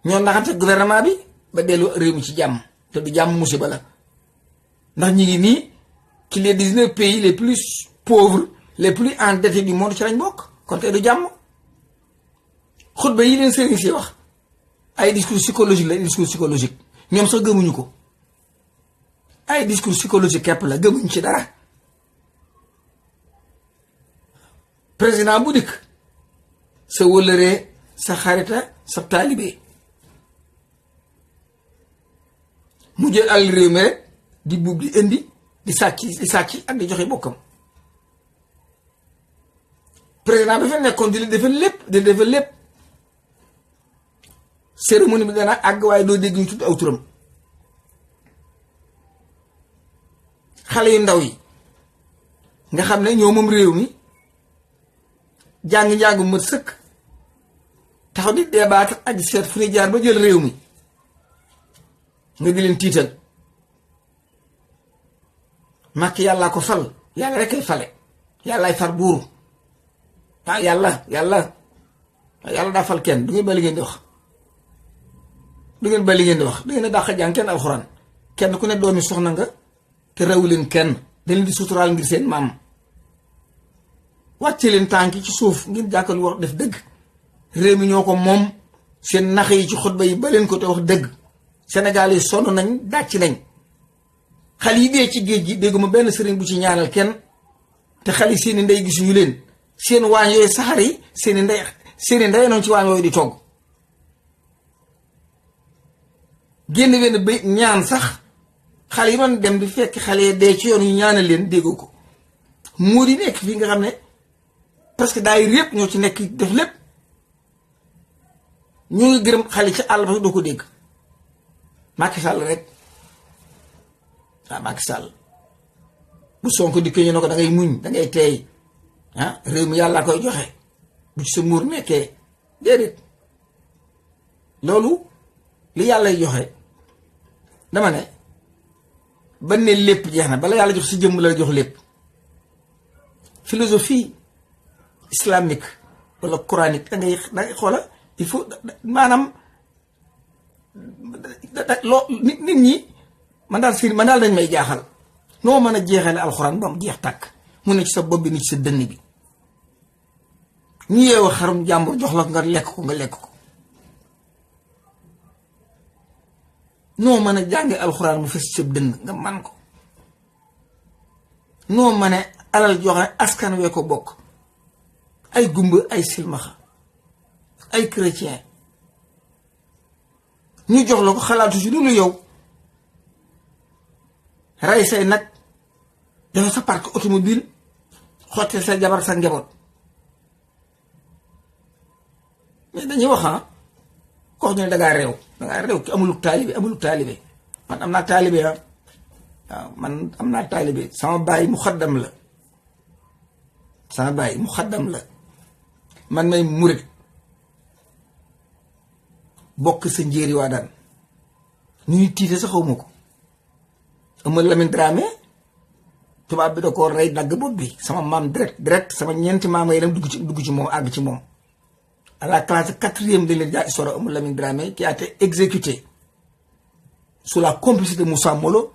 ñoo naxante gouvernement bi ba dellu réew mi ci jàmm te du jàmm musiba la ndax ñi ngi nii ci les 19 pays les plus pauvres les plus endettés du monde ci lañ bokk kon tey du jàmm xutba yi leen sëriñ si wax ay discours psychologique la discours psychologique ñoom sax gëmuñu ko ay discours psychologique képp la gëmuñu ci dara président bu dikk sa wëllëree sa xarita sa taalibe mu jël àll réew mi rek di buub di indi di sàcc ak di joxe bokkam président bi fa nekkoon di defal lépp cérémonie bi dana àgg waaye doo dégg ñu tudd aw turam xale yu ndaw yi nga xam ne ñoo moom réew mi jàng-njàngu mët sëkk taxaw di débattre ak di seet fu ne jaar ba jël réew mi nga di leen tiital Macky yàllaa ko fal yàlla rek ay fale yàllaay far buur yàlla daa fal kenn du ngeen ba li ngeen di wax da ngeen a dàq jàng kenn alxuraan kenn ku ne doomi soxna nga te rewu leen kenn dañ leen di suturaal ngir seen maam wàcce leen tànki ci suuf ngir jàkkal wax def dëgg réew mi ñoo ko moom seen nax yi ci xutba yi ba leen ko te wax dëgg Sénégal yi sonn nañ dàcc nañ xal yi dee ci géej gi dégguma benn sëriñ bu ci ñaanal kenn te xal yi seeni ndey gisuñu leen seen waañ yooyu saxar yi seeni ndey noonu ci waañ yooyu di togg génn wenn ba ñaan sax xale yi doon dem di fekk xale yi dee ci yoon yu ñaanal leen déggoo ko moo di nekk fii nga xam ne parce que daay répp ñoo ci nekk def lépp ñu ngi gërëm xale ci àll ba doo ko dégg Macky Sall rek waaw Macky Sall bu Sonko dikkee ñu ne ko da ngay muñ da ngay teey réew mi yàlla koy joxe bu ci sa muur nekkee déedéet loolu li yàllay joxe dama ne ba ne lépp jeex na bala yàlla jox si jëmm la jox lépp philosophie islamique wala coranique da ngay xoola il faut maanaam loo nit ñi man daal dañ may jaaxal noo mën a jeexale alxuraan ba mu jeex tàkk mu ne ci sa bopp bi ni ci sa dënn bi ñu yeewu xarum jàmbur jox la nga lekk ko nga lekk ko. noo mën a jànge alxuraan mu fes ci sa dënn nga man ko. noo mën a alal joxe askan wee ko bokk ay gumba ay silmaxa ay chrétien ñu jox la ko xalaatu ci lu yow rey say nag dafa sa parc automobile xotteel sa jabar sa njaboot mais dañuy wax ko wax ñu ne dangaa réew ki amuluk taalibe man am naa taalibe waaw man am naa taalibe sama baay muxaddam la man may murit bokk sa njéeri waa daan ñu ñuy tiite sa xaw ma ko Amadou Lamine Dramé tubaab bi da ko rey dagg bopp bi sama maam direct sama ñeenti maam yi dem dugg ci moom àgg ci moom à la classe 4e dañ leen jaa histoire Amadou Lamine Dramé qui a été exécuté sous la complicité de Moussa Molo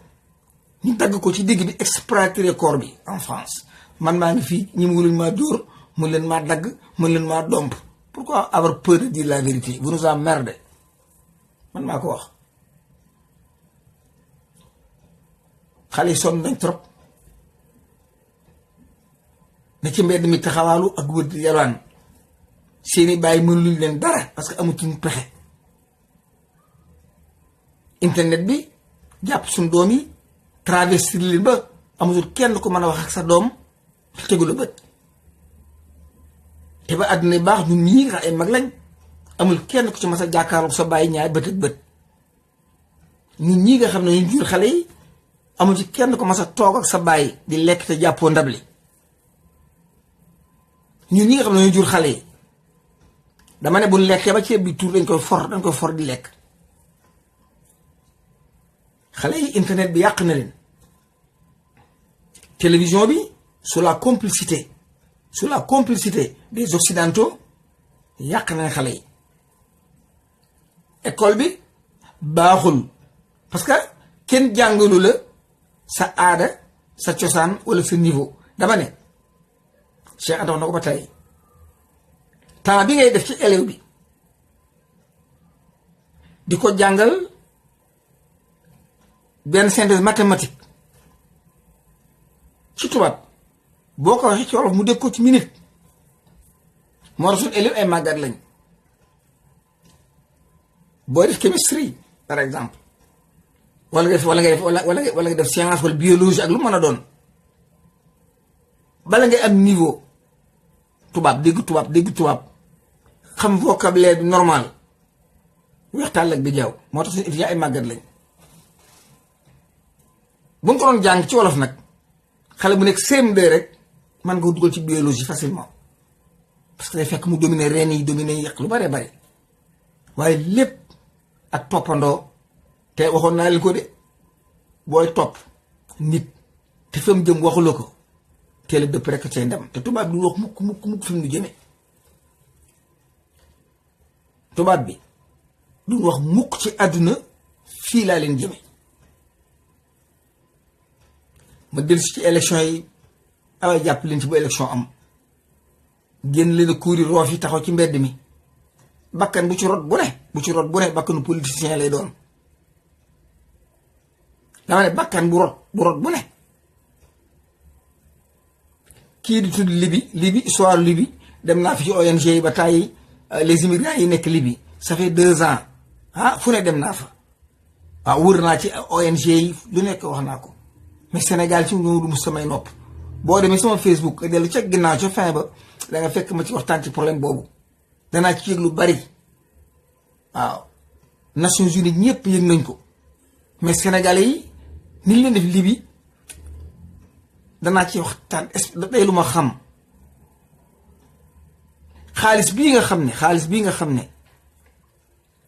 ñu dagg ko ci digg bi expatrié corps bi en France man maa ngi fii ñi mu leen maa dóor mu leen maa dagg mu leen maa domp pourquoi avoir peur de dire la vérité vous nous emmerdez man maa ko wax xale yi sonn nañ trop na ci mbedd mi taxawaalu ak wër di yalwaan seeni bàyyi mënuluñ leen dara parce que amatuñ pexe internet bi jàpp suñ doom yi travestir leen ba amatul kenn ko mën a wax ak sa doom tegu la bët te ba àdduna baax ñun ñii nga ay mag lañ amul kenn ku ci mas a jàkkaarloog sa bàyyi ñaay bët ak bët ñun ñii nga xam ne ñu jur xale yi amul ci kenn ko mas a toog ak sa bàyyi di lekk te jàppoo ndab li ñun ñi nga xam ne ñu jur xale yi dama ne bu lekkee ba ceeb bi tuur dañ koy for di lekk xale yi internet bi yàq na leen télévision bi sous la complicité des occidentaux yàq na xale yi école bi baaxul parce que kenn jàngalu la sa aada sa cosaan wala sa niveau dama ne Cheikh Anta wax na ko ba tey temps bi ngay def ci élève bi di ko jàngal benn synthèse mathématique ci tubaab boo ko waxee ci wolof mu dégg ko ci minute moo tax suñu élève ay màggat lañ booy def chimistry par exemple wala nga def science wala biologie ak lu mën a doon bala ngay am niveau tubaab dégg tubaab xam vocabulaire bi normal weextaal ak bi jaww moo tax suñu étudiant ay màggat lañ bu ñu ko doon jàng ci wolof nag xale bu nekk CM2 rek man nga dugal ci biologie facilement parce que day fekk mu dominer reen yi dominer yàq lu bare bare waaye lépp ak toppandoo te waxoon naa leen ko de booy topp nit te fa mu jëm waxula ko teel a dëpp rek cay ndam te tubaab bi wax mukk fi mu nu jëme tubaab bi du wax mukk ci àdduna fii laa leen jëme ma dellusi ci élection yi away jàpp leen ci bu élection am génn leen a kuuri roof yi taxaw ci mbedd mi bakkan bu ci rot bu ne bakkanu politicien lay doon dama ne bakkan bu rot bu ne kii di tudd Libye histoire Libye dem naa fi ci ONG yi ba tàyyi les immigrants yi nekk Libye ça fait 2 ans fu ne dem naa fa waaw wër naa ci ONG yi lu nekk wax naa ko mais Sénégal ci ñoom du mu samay nopp boo demee sama Facebook nga dellu ca ginnaaw ca fin ba da nga fekk ma ci waxtaan ci problème boobu danaa ci yëg lu bari waaw Nations Unies ñëpp yëg nañ ko mais Sénégalais yi ni ñu leen def Libye danaa ci waxtaan day lu ma xam xaalis bii nga xam ne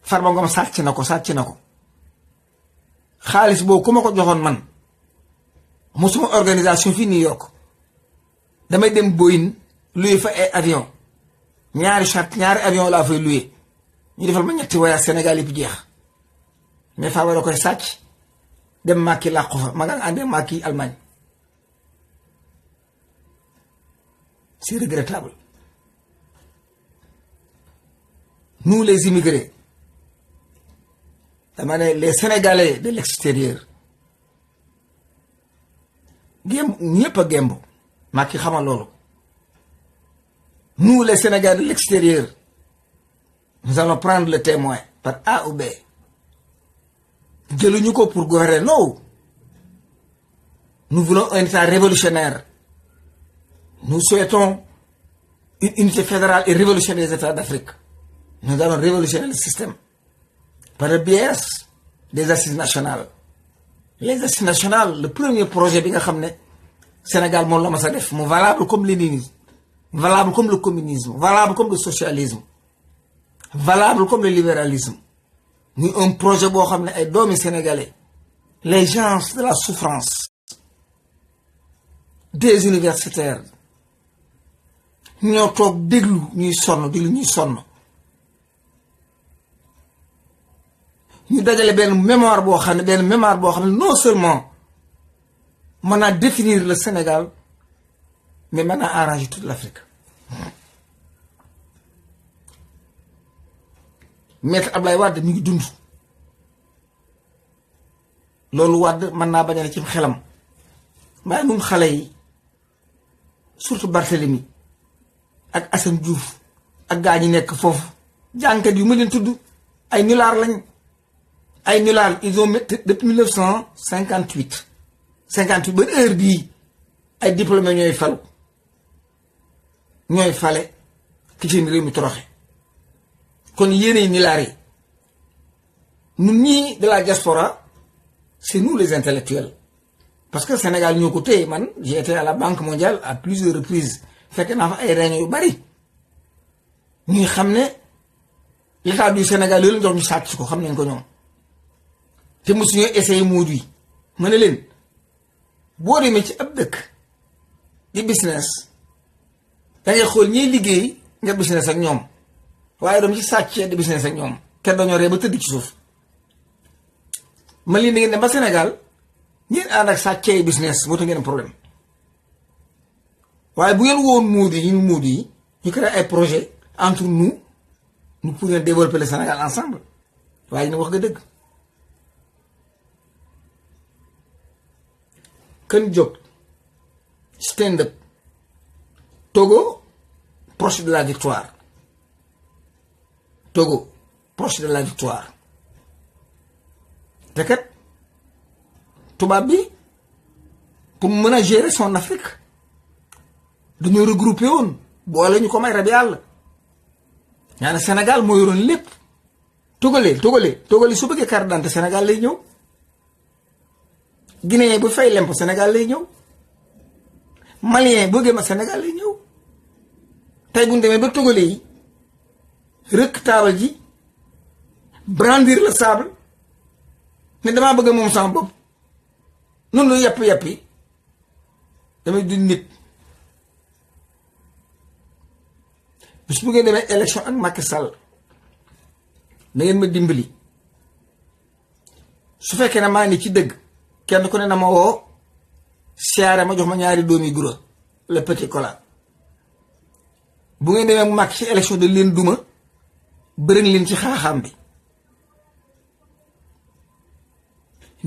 Farba Ngom sàcc na ko xaalis boobu ku ma ko joxoon man musuma organisation fii New York damay dem Boeing loué fa ay avion ñaari avion laa fay loué ñu defal ma ñetti voyage Sénégal yi bu jeex mais Farba da koy sàcc dem Màkki làqu fa ma nga àndee Màkki Allemagne C'est regrettable. Nous, les immigrés, les Sénégalais de l'extérieur, nous, les Sénégalais de l'extérieur, nous allons prendre le témoin par A ou B. Pour gouverner, non. Nous voulons un État révolutionnaire. Nous souhaitons une unité fédérale et révolutionner les États d'Afrique. Nous allons révolutionner le système par le biais des assises nationales. Les assises nationales, le premier projet que le Sénégal est valable comme le léninisme, valable comme le communisme, valable comme le socialisme, valable comme le libéralisme. Nous avons un projet qui est domi sénégalais. Les gens de la souffrance, des universitaires, nous avons déglu, nous sommes. Nous avons une mémoire, non seulement maintenant définir le Sénégal, mais maintenant arranger toute l'Afrique. Maître Ablaye Wade mi ngi dund loolu Wade mën naa bañ a ci xelam waaye ñun xale yi surtout Barthélemy ak Assane Diouf ak gaa ñi nekk foofu jànkat yu ma leen tudd ay nulaar lañ ay nulaar ils ont depuis 1958 ba heure bii ay diplômés ñooy falu ñooy fale ki ci réew mi toroxe kon yéene nilaar yi ñun ñii de la diaspora c'est nous les intellectuels parce que Sénégal ñoo ko téye man j'ai été à la Banque mondiale à plusieurs reprises fekk naa fa ay réunions yu bari ñuy xam ne l'état du Sénégal yooyu la jox ñu sàcc ko xam nañ ko ñoom te mosuñoo essayé moodu yi ma ne leen boo demee ci ab dëkk di business da ngay xool ñiy liggéey nga business ak ñoom waaye doom ci sàccee di business ak ñoom kenn dañoo ree ba tëdd ci suuf man lii da ngeen dem ba Sénégal ngeen ànd ak sàccee business moo tax ngeen am problème waaye bu ngeen woon moodu yi ñu créé ay projet entre nous pourrions développer le Sénégal ensemble waaye ñu wax nga dëgg Kan Diop stand up Togo proche de la victoire Togo proche de la victoire te kat tubaab bi pour mën a gérer son Afrique dañoo regroupé woon boole ñu ko may rabi yàlla ñaane Sénégal moo yoroon lépp Togolais su bëggee carte d'identité Sénégal lay ñëw Guinéen bu fay lempo Sénégal lay ñëw Malien bu bëggee ma Sénégal lay ñëw tey bu ñu demee ba Togolais yi rëkk taabal ji brandir le sable ne damaa bëgg moom sama bopp noonu lu yàpp-yàppi damay du nit bis bu ngeen demee élection ak Macky Sall na ngeen ma dimbali su fekkee ne maa ngi ci dëgg kenn ku ne na ma woo siyaare ma jox ma ñaari doomi guro le petit cola bu ngeen demee Macky ci élection de leen duma bërëng leen ci xaaxaam bi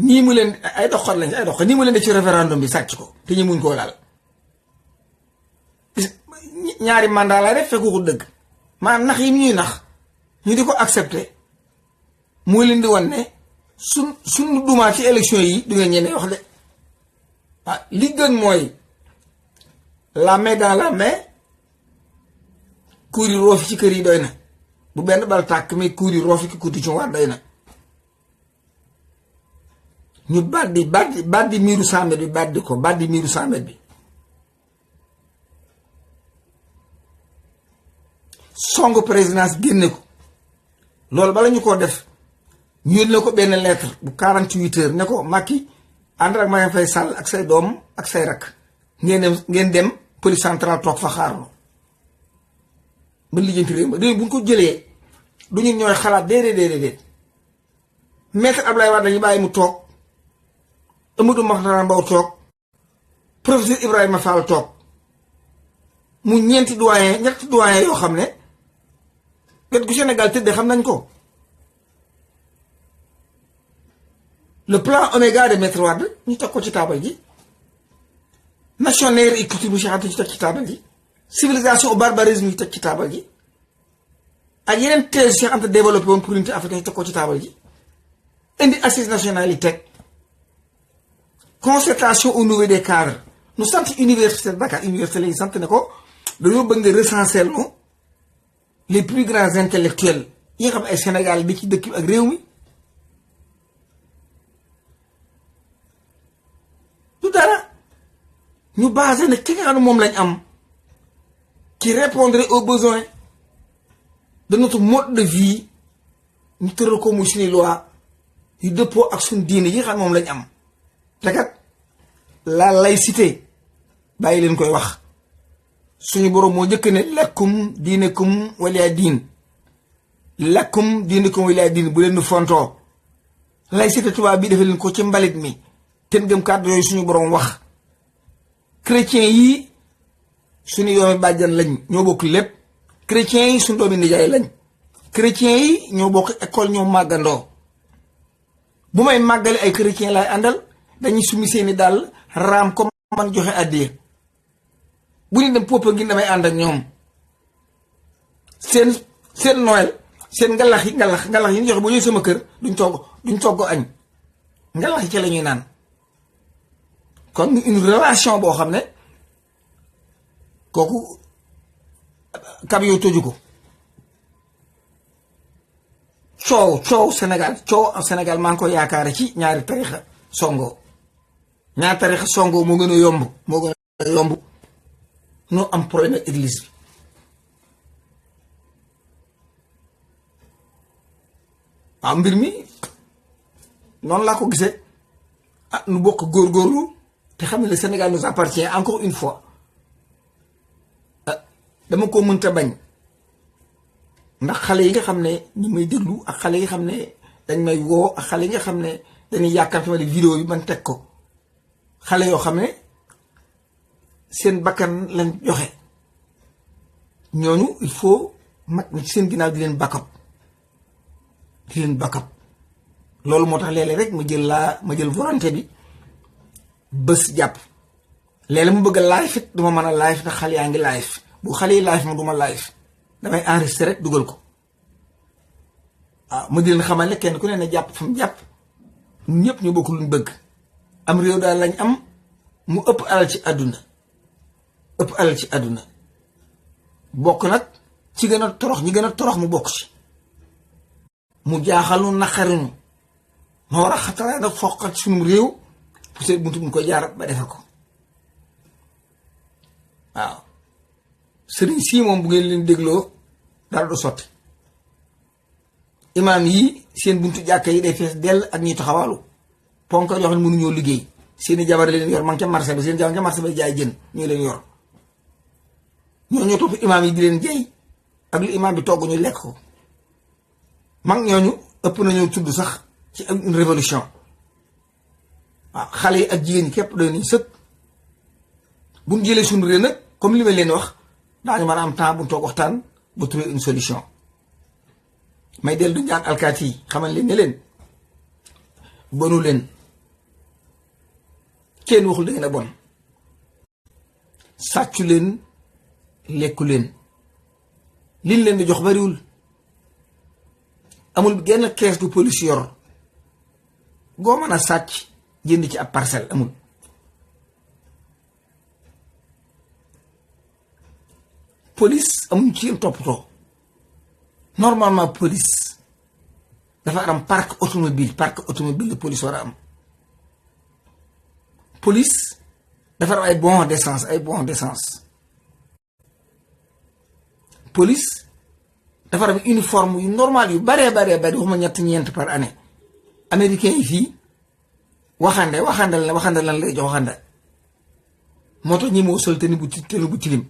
nii mu leen ay doxal lañ ay doxal nii mu leen de ci référendum bi sàcc ko te ñu muñ koo daal ñaari mandat la rek fekku ko dëgg maanaam nax yi ñuy nax ñu di ko accepté moo leen di wan ne suñu dumaa ci élection yi du ngeen ñemee wax de ah li gën mooy la main dans la main kuuri roofi ci kër yi doy na bu benn bal tàkk mais kuuri roofi ki kuti ci war doy na ñu baddi miiru 100 mètres bi baddi miiru 100 mètres bi songu présidence génne ko loolu bala ñu ko def ñu yónnee ko benn lettre bu 48 heures ne ko Macky ànd ak Marième Faye Sall ak say doom ak say rak ngeen dem police centrale toog fa xaarlo ba lijjanti réew ma bu ñu ko jëlee du ñu ñooy xalaat déedéet maître Ablaye Wade dañu bàyyi mu toog Amadou Mahtar Mbow toog professeur Ibrahima Fall toog mu ñeenti doyen yoo xam ne wet gu Sénégal tëddee xam nañ ko. le plan Oméga de Maître Wade ñu teg ko ci taabal ji. nation nègre et culture bu Cheikh Anta ñu teg ci taabal ji. civilisation au barbarisme ñu teg ci taabal ji. ak yeneen thèse Cheikh Anta développé woon pour l'unité africaine ñu teg ko ci taabal ji. indi assises nationales yi teg. concertation au niveau des cadres nu sant université de Dakar université la ñu sant ne ko dañoo bëgg nga recenser lu les plus grands intellectuels yi nga xam ay Sénégal bi ci dëkk bi ak réew mi du dara ñu basé ne ki nga xam ne moom lañ am qui répondrait aux besoins de notre mode de vie ñu tëral ko muy suñu loi yu dëppoo ak suñu diine yi nga xam ne moom lañ am te kat la laïcité bàyyi leen koy wax suñu borom moo njëkk ne lakkum diinekum waliya diin lakkum diinekum waliya diin bu leen di fontoo laïcité tubaab bi defee leen ko ci mbalit mi ten gëm kàddu yooyu suñu borom wax chrétien yi suñu yoomi bàjjan lañ ñoo bokk lépp chrétien yi suñu doomi nijaay lañ chrétien yi ñoo bokk école ñoo màggandoo bu may màggale ay chrétien laay àndal dañuy sumi seeni daal raam comme man joxe àddiya bu ñu dem poppa ngi damay ànd ak ñoom seen Noël seen ngalax yi ñu joxe bu ñëwee sama kër duñ togg añ ngalax yi ca la ñuy naan kon une relation boo xam ne kooku kab yow toju ko coow Sénégal maa ngi ko yaakaare ci ñaari tarixa songo ñaari tarixa songo moo gën a yomb noo am problème ak église bi waaw mbir mi noonu laa ko gisee nu bokk góorgóorlu te xam ne le Sénégal nous appartient encore une fois dama ko mënta bañ ndax xale yi nga xam ne ñu may déglu ak xale yi nga xam ne dañ may woo ak xale yi nga xam ne dañuy yaakaar tamit vidéo bi man teg ko xale yoo xam ne seen bakkan lañ joxe ñooñu il faut mag na ci seen ginnaaw di leen backup loolu moo tax léeg-léeg rek ma jël volonté bi bés jàpp léeg-léeg mu bëgg a live it duma mën a live ndax xale yaa ngi live bu xale yi live ma duma live damay enregistré rek dugal ko waaw ma di leen xamal ne kenn ku ne jàpp fa mu jàpp ñëpp ñu bokk luñ bëgg am réew daal lañ am mu ëpp alal ci àdduna bokk nag ci gën a torox ñi gën a torox mu bokk ci mu jaaxal nu naqarinu ma war a xatalaay nag foqat suñu réew pour seet buntu buñ ko jaar ba defe ko waaw sëriñ sii moom bu ngeen leen dégloo dara du sotti imaam yi seen buntu jàkka yi day fees dell ak ñuy taxawaalu ponk yoo xam ne mënuñoo liggéey seeni jabar leen yor man ca marché ba seen jabar ca marché ba jaay jën ñoo leen yor ñoo topp imaam yi di leen jey ak lu imaam bi togg ñu lekk ko mag ñooñu ëpp nañoo tudd sax ci une révolution waaw xale yi ak jigéen ñi képp doy nañ sëkk bu ñu jëlee suñu réew nag comme li ma leen wax daañu mën a am temps bu ñu toog waxtaan ba trouver une solution may dellu du ñaan alkaati yi xamal leen ne leen bonu leen kenn waxul da ngeen a bon sàccu leen lekku leen liñ leen di jox bariwul amul genn kees gu police yor goo mën a sàcc jënd ci ab parcelle amul police amuñ ci yéen toppatoo normalement police dafa am parc automobile la police war a am police dafa am ay bons d'essence police dafa am uniforme yu normal yu baree waxuma ñett par année américains yi fii waxande lan lay jox waxande moo tax ñi moo sol tenue bu tilim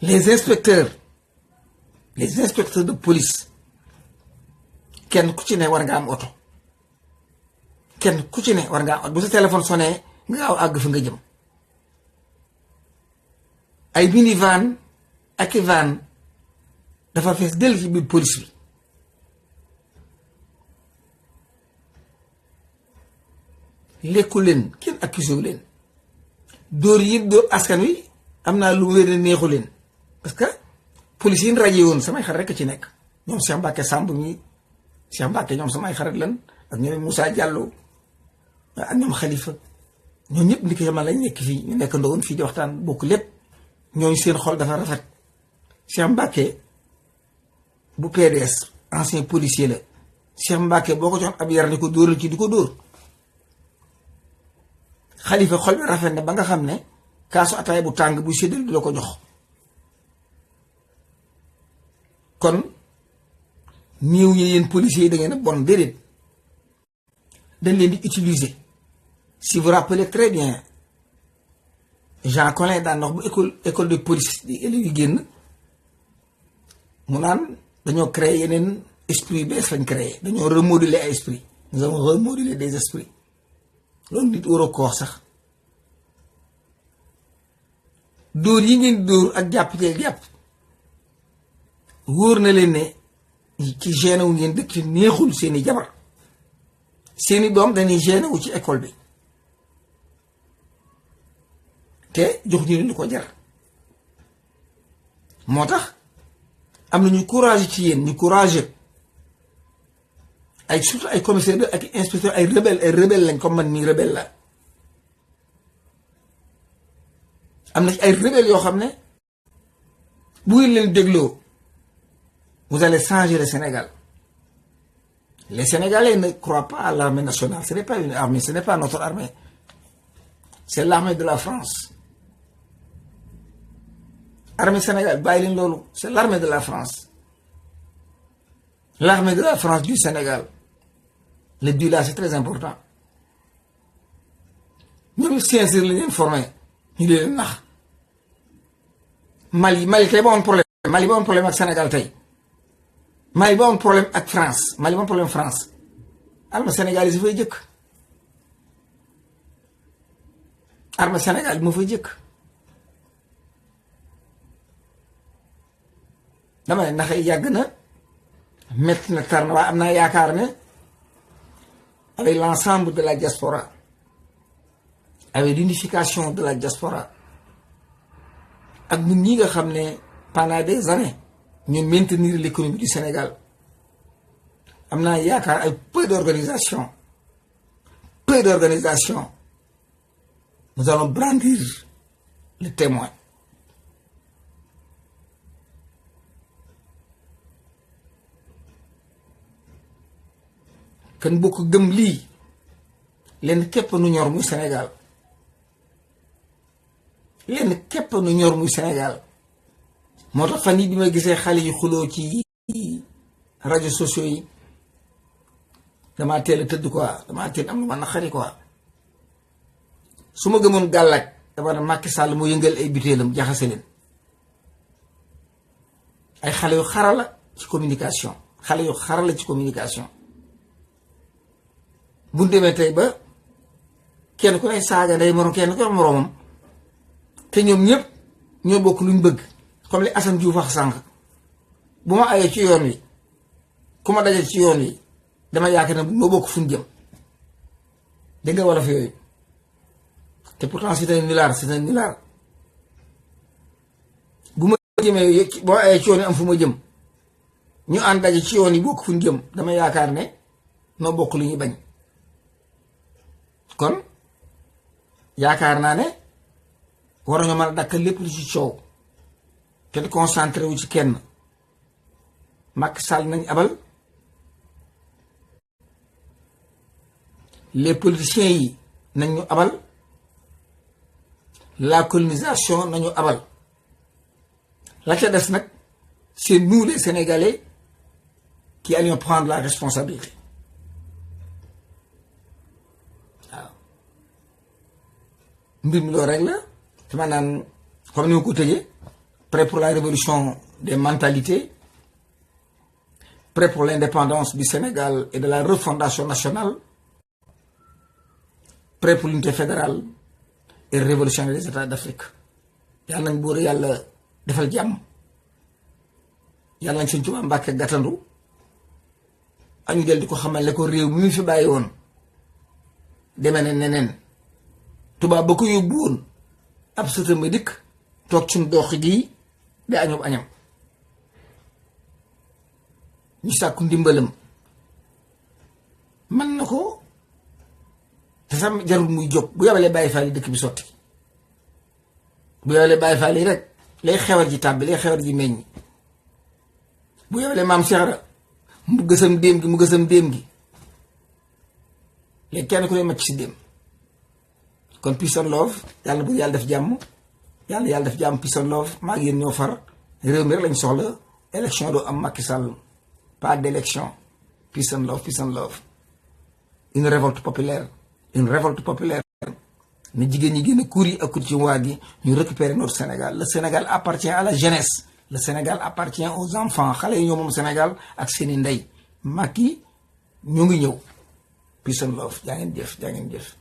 les inspecteurs de police kenn ku ci ne war nga am oto bu sa téléphone sonné nga gaaw àgg fa nga jëm ay minivan ak i van dafa fees dell ci biir police bi lekku leen kenn accusé wu leen dóor yi dóor askan wi am naa lu wér ne neexu leen parce que police yi rajo woon samay xarit rekk ci nekk ñoom Cheikh Mbacke Samb mi Cheikh Mbacke ñoom samay xarit lan ak ñoom Moussa Diallo ak ñoom Khalifa ñoom ñëpp ndi ko xamal lañ nekk fii ñu nekk ndowoon fii di waxtaan bokk lépp ñooñu seen xol dafa rafet Cheikh Mbacke bu PDS ancien policier la Cheikh Mbacke boo ko jox ab yar ni ko dóoral ci di ko dóor Khalifa xol bi rafet na ba nga xam ne kaasu ataay bu tàng bu séddal du la ko jox kon néew ñi yéen policiers yi da ngeen a bon déedéet dañ leen di utiliser si vous rappelez très bien Jean Collin daan wax bu école de police di élèves yi génn mu naan dañoo créer yeneen esprit bees lañ créé dañoo remodeler ay esprit nous avons remodelé des esprits loolu nit waroo ko wax sax dóor yi ngeen dóor ak jàpp cee jàpp wóor na leen ne ci gêné wu ngeen dëkk ci neexul seeni jabar seeni doom dañuy gêné wu ci école bi te jox ñu lu ko jar moo tax am na ñu courage ci yéen ñu courage ay surtout ay commissaire de ak inspecteur ay rebelle lañ comme man mii rebelle la am na ci ay rebelle yoo xam ne bu ngeen leen dégloo vous allez changer le Sénégal. Les Sénégalais ne croient pas à l'armée nationale. Ce n'est pas une armée, ce n'est pas notre armée. C'est l'armée de la France. Armée Sénégal, c'est l'armée de la France. L'armée de la France du Sénégal. Le du là, c'est très important. Nous sommes les informés. Il est là. Mali, c'est bon problème. Mali, bon problème avec le Sénégal. Mali ba am problème ak France Mali ba am problème France armée sénégalaise yi fay jëkk armée Sénégal moo fay jëkk dama ne ndax yàgg na métti na tar na waaye am naa yaakaar ne avec l'ensemble de la diaspora avec l'unification de la diaspora ak ñun ñi nga xam ne pendant des années ñu maintenir l'économie du Sénégal am naa yaakaar ay peu d'organisation nous allons brandir le témoin kan bokk gëm lii leen képp nu ñor muy Sénégal leen képp nu ñor muy Sénégal moo tax fan yii bi ma gisee xale yu xuloo ci rajo sociaux yi damaa teel a tëdd quoi damaa teel am lu ma naqari quoi su ma gëmoon gàllaaj dama ne Macky Sall moo yëngal ay butéelam jaxase leen ay xale yu xarala ci communication bu demee tey ba kenn ku ne saaga ndey moroom kenn ku ne moroomam te ñoom ñëpp ñoo bokk luñ bëgg. comme li Assane Diouf wax sànq bu ma ayee ci yoon wi ku ma dajal ci yoon wi dama yaakaar ne noo bokk fu ñu jëm dégg nga wolof yooyu te pourtant c'est un nulard bu ma jëmee boo ayee ci yoon wi am fu ma jëm ñu ànd daje ci yoon yi bokk fu ñu jëm dama yaakaar ne noo bokk lu ñuy bañ kon yaakaar naa ne war nañoo mën a dakkal lépp lu ci coow. te concentré wu ci kenn Macky Sall nañ abal les politiciens yi nañ ñu abal la colonisation nañu abal la ca des nag c'est nous les Sénégalais qui allons prendre la responsabilité waaw mbir mi loolu rek la te maanaam comme ni ma ko tëjee prêt pour la révolution des mentalités, prêt pour l'indépendance du Sénégal et de la refondation nationale, prêt pour l'unité fédérale et révolutionner les États d'Afrique. yàlla nañ buur yàlla defal jàmm yàlla nañ Sëñ Tuubaa Mbàkke gàttandu añu del di ko xamal ne ko réew mi mu fi bàyyi woon deme ne neneen tubaab ba ko yóbbu woon ab sëtam dikk toog suñ dox gii di añub añam ñu sàkku ndimbalam man na ko te sax jarul muy jóg bu yabalee Baay Faal yi dëkk bi sotti bu yabalee Baay Faal yi rek lay xewar ji tàbbi lay xewar ji meññ bu yabalee maam Cheikh Ibra mu gësam déem gi léegi kenn ku ne macc si déem kon peace and love yàlla bu yàlla def jàmm yàlla def jàmm peace and love maa ngi yéen ñoo far réew mi rek lañ soxla élection doo am Macky Sall pas d'élection peace and love une révolte populaire ne jigéen ñi gën a kuur yi ak ci waa gi ñu récupérer notre Sénégal le Sénégal appartient à la jeunesse le Sénégal appartient aux enfants xale yi ñoo moom Sénégal ak seeni ndey Macky ñu ngi ñëw peace and love jaa ngeen jëf